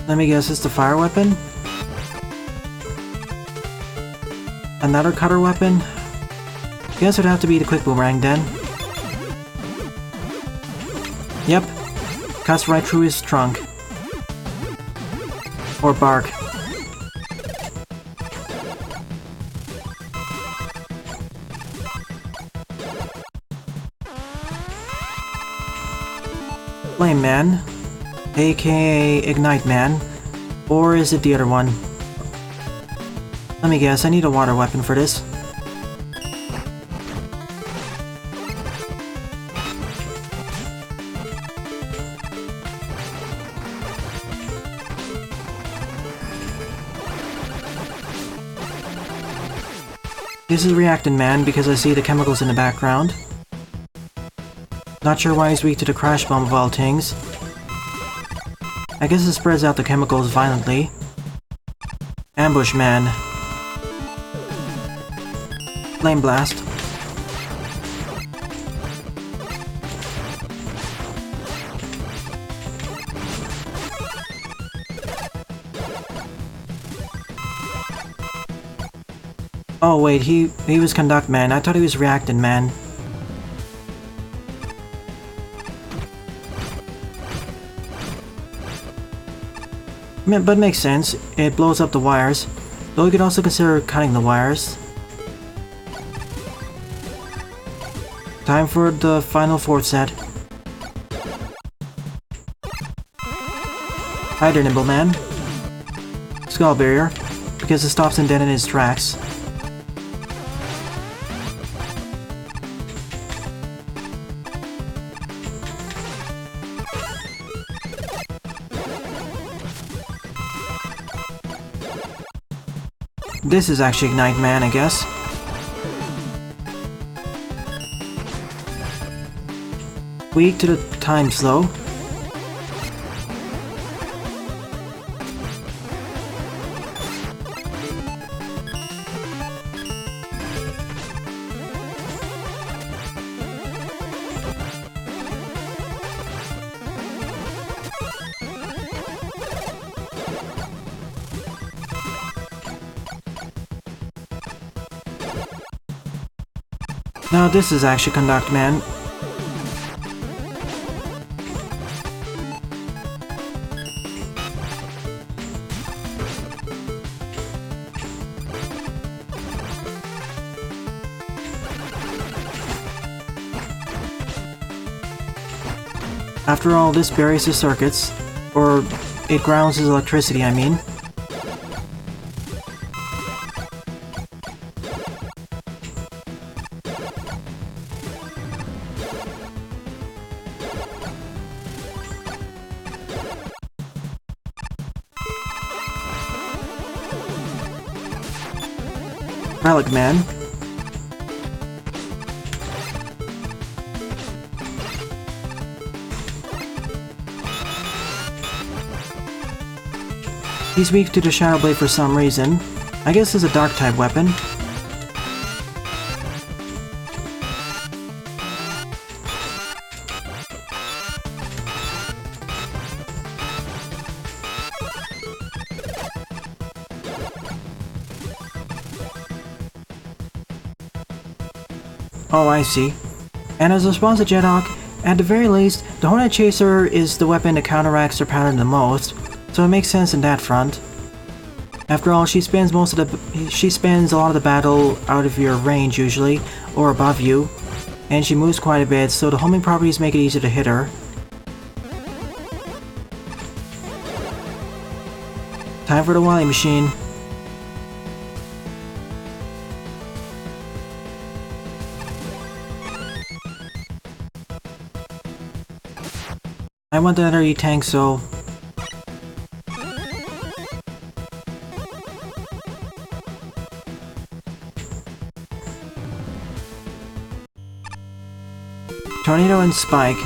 Let me guess, it's the fire weapon? Another cutter weapon? Guess it'd have to be the quick boomerang then. Yep. Cuts right through his trunk. Or bark. Flame Man, aka Ignite Man, or is it the other one? Let me guess, I need a water weapon for this. This is Reactant Man because I see the chemicals in the background. Not sure why he's weak to the crash bomb of all things. I guess it spreads out the chemicals violently. Ambush Man. Flame Blast. Oh wait, he was Conduct Man. I thought he was Reactant Man. But makes sense, it blows up the wires, though you could also consider cutting the wires. Time for the final fourth set. Hi there, Nimble Man. Skull Barrier, because it stops him dead in his tracks. This is actually Ignite Man, I guess. Weak to the time slow. Now this is actually Conduct Man. After all, this buries his circuits, or it grounds his electricity, I mean. Relic Man. He's weak to the Shadow Blade for some reason. I guess it's a dark type weapon. Oh, I see. And as a response to Jethawk, at the very least, the Hornet Chaser is the weapon that counteracts her pattern the most, so it makes sense in that front. After all, she spends a lot of the battle out of your range usually, or above you, and she moves quite a bit, so the homing properties make it easier to hit her. Time for the Wily machine. I want another E-Tank, so... Tornado and Spike.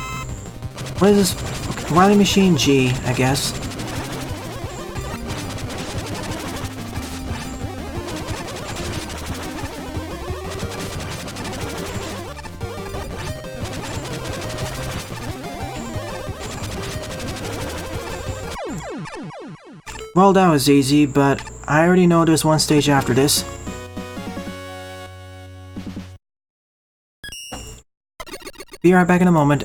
What is this? Wily Machine G, I guess. Well, that was easy, but I already know there's one stage after this. Be right back in a moment.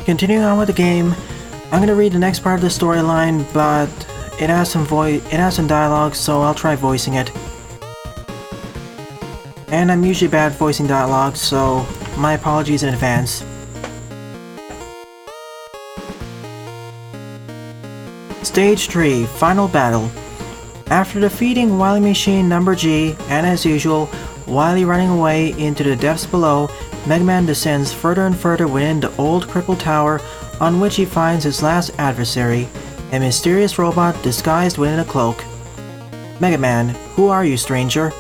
Continuing on with the game, I'm gonna read the next part of the storyline, but it has some dialogue, so I'll try voicing it. And I'm usually bad at voicing dialogue, so my apologies in advance. Stage 3, Final Battle. After defeating Wily Machine Number G, and as usual, Wily running away into the depths below, Mega Man descends further and further within the old crippled tower, on which he finds his last adversary, a mysterious robot disguised within a cloak. Mega Man, who are you, stranger?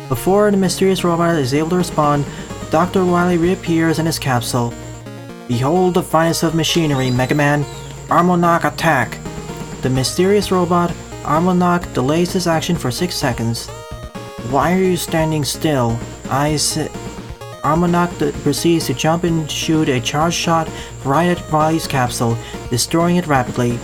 Before the mysterious robot is able to respond, Dr. Wily reappears in his capsule. Behold the finest of machinery, Mega Man. Armonok attack! The mysterious robot, Armonok, delays his action for 6 seconds. Why are you standing still? Armonok proceeds to jump and shoot a charged shot right at Wily's capsule, destroying it rapidly.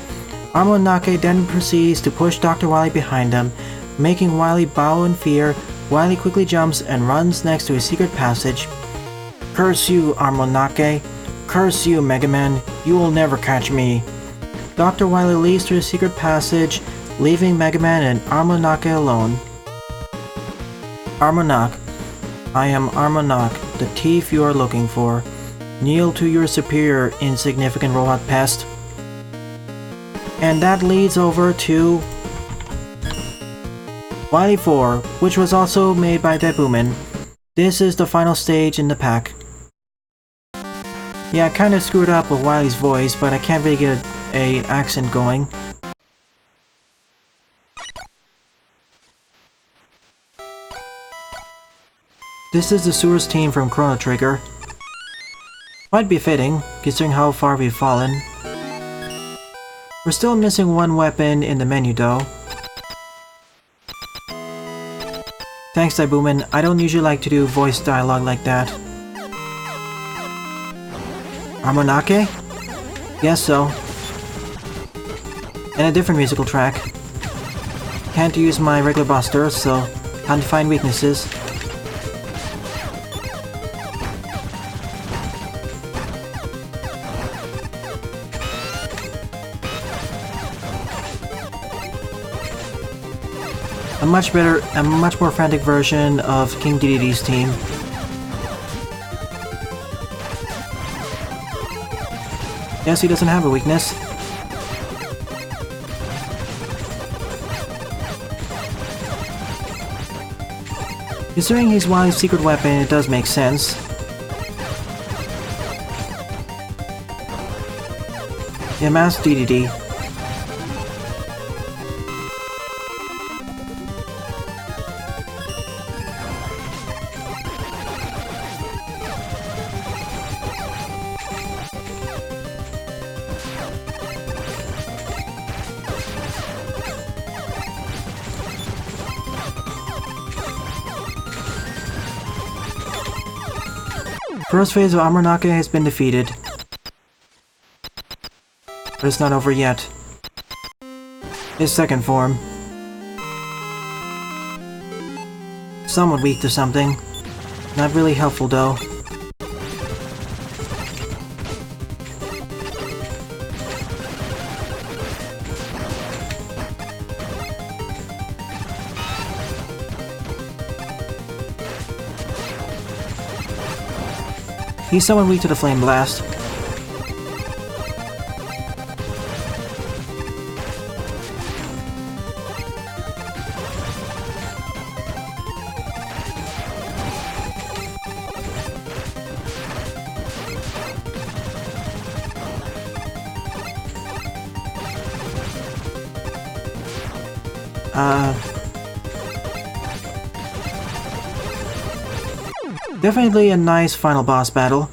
Armonok then proceeds to push Dr. Wily behind him, making Wily bow in fear. Wily quickly jumps and runs next to a secret passage. Curse you, Armonok! Curse you, Mega Man! You will never catch me! Dr. Wily leads to the secret passage, leaving Mega Man and Armonok alone. Armonok. I am Armonok, the thief you are looking for. Kneel to your superior, insignificant robot pest. And that leads over to Wily 4, which was also made by Daibuman. This is the final stage in the pack. Yeah, I kinda screwed up with Wily's voice, but I can't really get an accent going. This is the sewers team from Chrono Trigger. Might be fitting, considering how far we've fallen. We're still missing one weapon in the menu though. Thanks, Daibuman. I don't usually like to do voice dialogue like that. Armonok? Guess so. And a different musical track. Can't use my regular buster, so time to find weaknesses. A much more frantic version of King DDD's team. Yes, he doesn't have a weakness. Considering he's Wily's secret weapon, it does make sense. Yeah, Master DDD. First phase of Armonok has been defeated. But it's not over yet. His second form. Somewhat weak to something. Not really helpful though. He's somewhat weak to the Flame Blast. Definitely a nice final boss battle.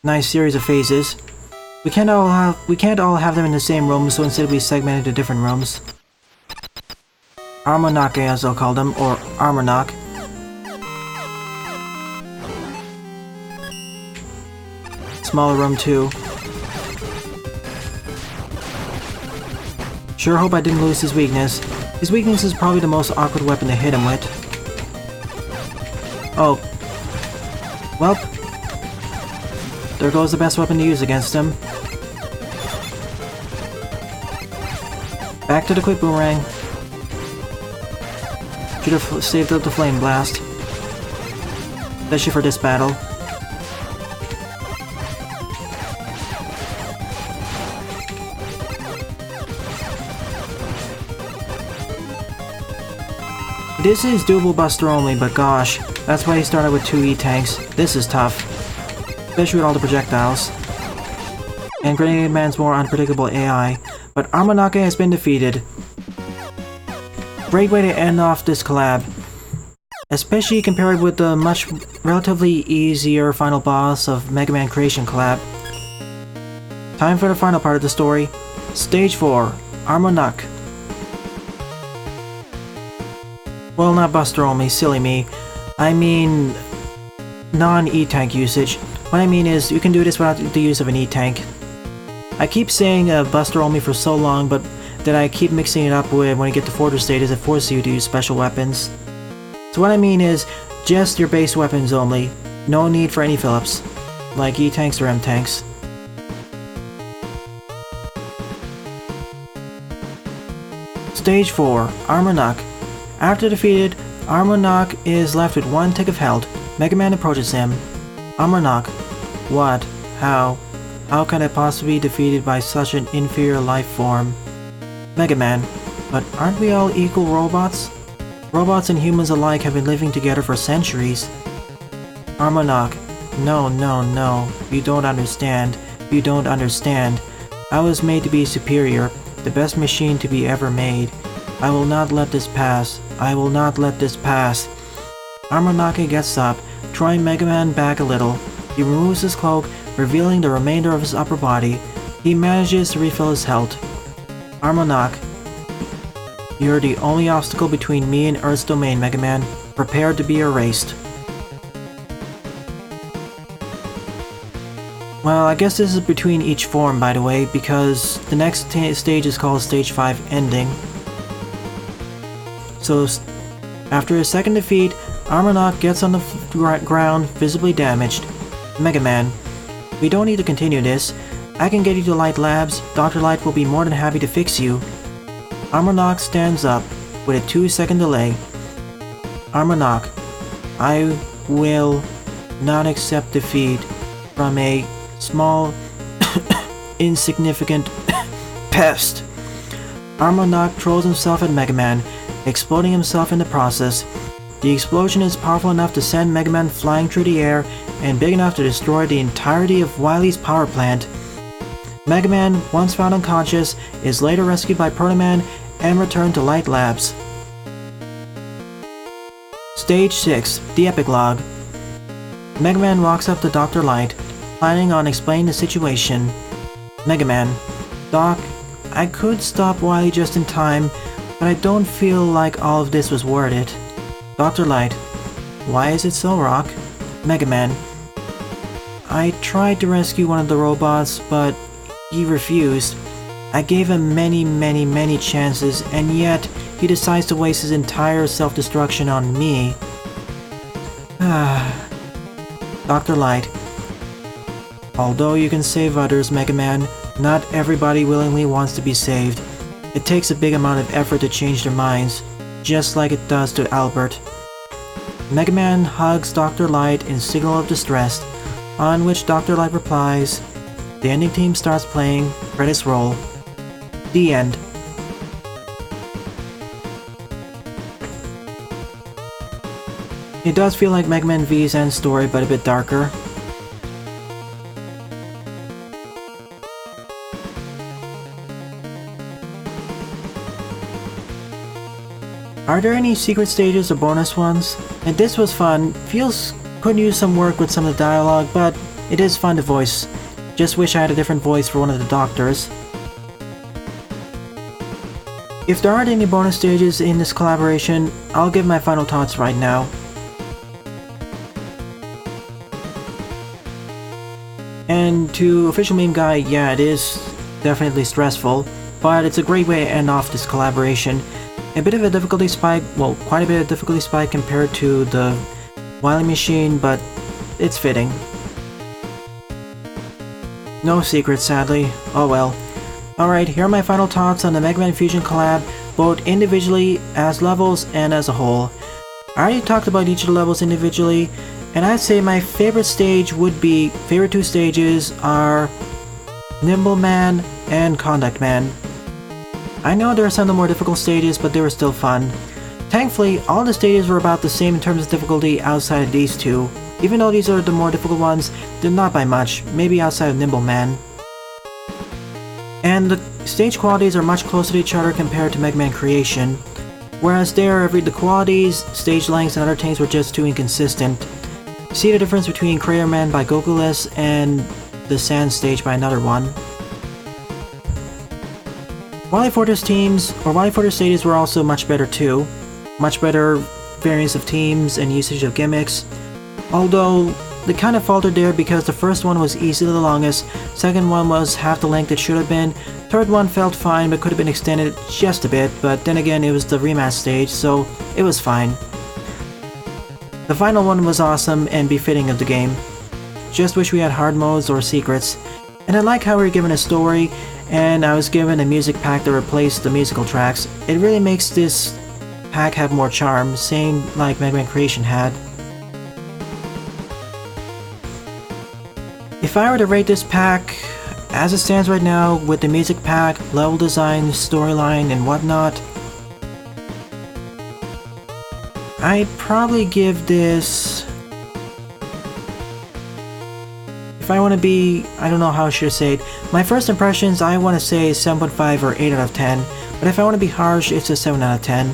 Nice series of phases. We can't all have them in the same room, so instead we segmented to different rooms. Armonake, as I'll call them, or Armonok. Smaller room too. Sure hope I didn't lose his weakness. His weakness is probably the most awkward weapon to hit him with. Oh. Well. There goes the best weapon to use against him. Back to the quick boomerang. Should have saved up the flame blast. Especially for this battle. This is doable Buster only, but gosh, that's why he started with 2 E-tanks. This is tough. Especially with all the projectiles. And Grenade Man's more unpredictable AI. But Armonake has been defeated. Great way to end off this collab. Especially compared with the much relatively easier final boss of Mega Man Creation Collab. Time for the final part of the story. Stage 4, Armonok. Well, not Buster only, silly me. I mean, non-E-tank usage. What I mean is, you can do this without the use of an E-tank. I keep saying Buster only for so long, but then I keep mixing it up with when you get to Fortress status, it forces you to use special weapons. So what I mean is, just your base weapons only. No need for any fill-ups, like E-tanks or M-tanks. Stage 4, Armonok. After defeated, Armonok is left with 1 tick of health. Mega Man approaches him. Armonok. What? How? How can I possibly be defeated by such an inferior life form? Mega Man. But aren't we all equal robots? Robots and humans alike have been living together for centuries. Armonok. No, no, no. You don't understand. You don't understand. I was made to be superior. The best machine to be ever made. I will not let this pass. I will not let this pass. Armonake gets up, drawing Mega Man back a little. He removes his cloak, revealing the remainder of his upper body. He manages to refill his health. Armonok. You're the only obstacle between me and Earth's domain, Mega Man. Prepare to be erased. Well, I guess this is between each form, by the way, because the next stage is called Stage 5 Ending. So, after his second defeat, Armonok gets on the ground, visibly damaged. Mega Man. We don't need to continue this. I can get you to Light Labs. Dr. Light will be more than happy to fix you. Armonok stands up, with a 2-second delay. Armonok. I will not accept defeat from a small, insignificant pest. Armonok throws himself at Mega Man, exploding himself in the process. The explosion is powerful enough to send Mega Man flying through the air and big enough to destroy the entirety of Wily's power plant. Mega Man, once found unconscious, is later rescued by Proto Man and returned to Light Labs. Stage 6, the Epilogue. Mega Man walks up to Dr. Light, planning on explaining the situation. Mega Man. Doc, I could stop Wily just in time, but I don't feel like all of this was worth it. Dr. Light. Why is it so, Rock? Mega Man. I tried to rescue one of the robots, but he refused. I gave him many chances, and yet he decides to waste his entire self-destruction on me. Dr. Light. Although you can save others, Mega Man, not everybody willingly wants to be saved. It takes a big amount of effort to change their minds, just like it does to Albert. Mega Man hugs Dr. Light in signal of distress, on which Dr. Light replies. The ending theme starts playing, credits roll. The end. It does feel like Mega Man V's end story, but a bit darker. Are there any secret stages or bonus ones? And this was fun. Feels could use some work with some of the dialogue, but it is fun to voice. Just wish I had a different voice for one of the doctors. If there aren't any bonus stages in this collaboration, I'll give my final thoughts right now. And to OfficialMemeGuy, yeah, it is definitely stressful, but it's a great way to end off this collaboration. A bit of a difficulty spike, well, quite a bit of difficulty spike compared to the Wily machine, but it's fitting. No secrets, sadly. Oh well. Alright, here are my final thoughts on the Mega Man Fusion Collab, both individually, as levels, and as a whole. I already talked about each of the levels individually, and I'd say my favorite stage would be, favorite two stages are Nimble Man and Conduct Man. I know there are some of the more difficult stages, but they were still fun. Thankfully, all the stages were about the same in terms of difficulty outside of these two. Even though these are the more difficult ones, they're not by much, maybe outside of Nimble Man. And the stage qualities are much closer to each other compared to Mega Man Creation. Whereas there, the qualities, stage lengths, and other things were just too inconsistent. See the difference between Crater Man by Gokulus and the Sand stage by another one. Wily Fortress teams, or Wily Fortress stages were also much better too. Much better variance of teams and usage of gimmicks. Although, they kind of faltered there because the first one was easily the longest, second one was half the length it should have been, third one felt fine but could have been extended just a bit, but then again it was the rematch stage, so it was fine. The final one was awesome and befitting of the game. Just wish we had hard modes or secrets. And I like how we were given a story, and I was given a music pack that replaced the musical tracks. It really makes this pack have more charm, same like Mega Man Creation had. If I were to rate this pack, as it stands right now, with the music pack, level design, storyline, and whatnot, I'd probably give this... If I want to be... I don't know how I should say it. My first impressions, I want to say 7.5 or 8 out of 10, but if I want to be harsh, it's a 7 out of 10.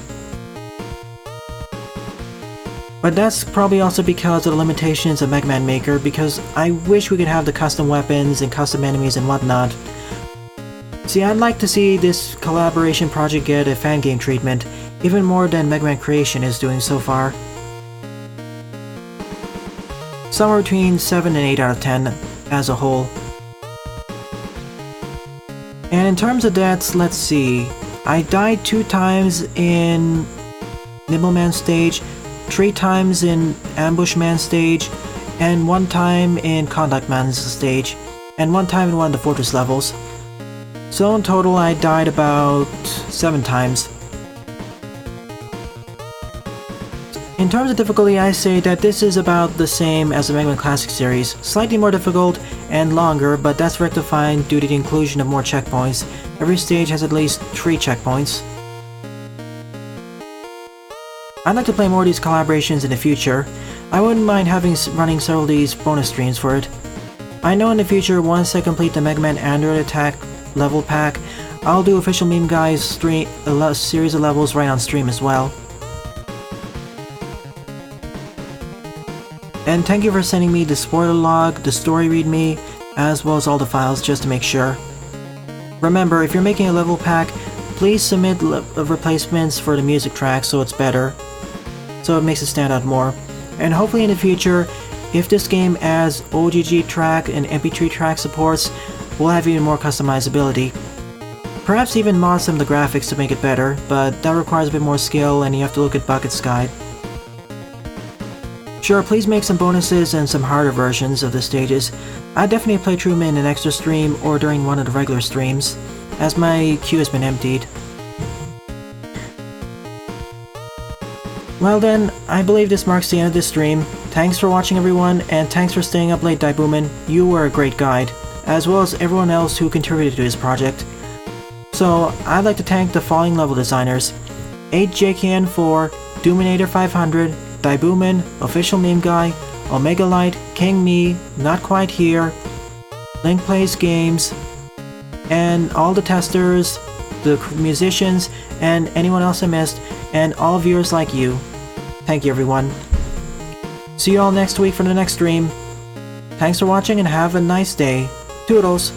But that's probably also because of the limitations of Mega Man Maker, because I wish we could have the custom weapons and custom enemies and whatnot. See, I'd like to see this collaboration project get a fangame treatment, even more than Mega Man Creation is doing so far. Somewhere between 7 and 8 out of 10 as a whole. And in terms of deaths, let's see. I died 2 times in Nimble Man stage, 3 times in Ambush Man stage, and 1 time in Conduct Man's stage, and 1 time in one of the Fortress levels. So in total I died about 7 times. In terms of difficulty, I say that this is about the same as the Mega Man Classic series, slightly more difficult and longer, but that's rectified due to the inclusion of more checkpoints. Every stage has at least 3 checkpoints. I'd like to play more of these collaborations in the future. I wouldn't mind running several of these bonus streams for it. I know in the future, once I complete the Mega Man Android Attack level pack, I'll do OfficialMemeGuy's series of levels right on stream as well. And thank you for sending me the spoiler log, the story readme, as well as all the files just to make sure. Remember, if you're making a level pack, please submit replacements for the music track so it's better, so it makes it stand out more. And hopefully in the future, if this game adds OGG track and MP3 track supports, we'll have even more customizability. Perhaps even mod some of the graphics to make it better, but that requires a bit more skill and you have to look at Bucket's guide. Sure, please make some bonuses and some harder versions of the stages. I'd definitely play through them in an extra stream or during one of the regular streams, as my queue has been emptied. Well then, I believe this marks the end of this stream. Thanks for watching everyone, and thanks for staying up late, Daibuman. You were a great guide, as well as everyone else who contributed to this project. So, I'd like to thank the following level designers: 8JKN4, Doominator500, Daibuman, OfficialMemeGuy, Omegalite, King Mii, NotQuiteHere, Link Plays Games, and all the testers, the musicians, and anyone else I missed, and all viewers like you. Thank you, everyone. See you all next week for the next stream. Thanks for watching and have a nice day. Toodles!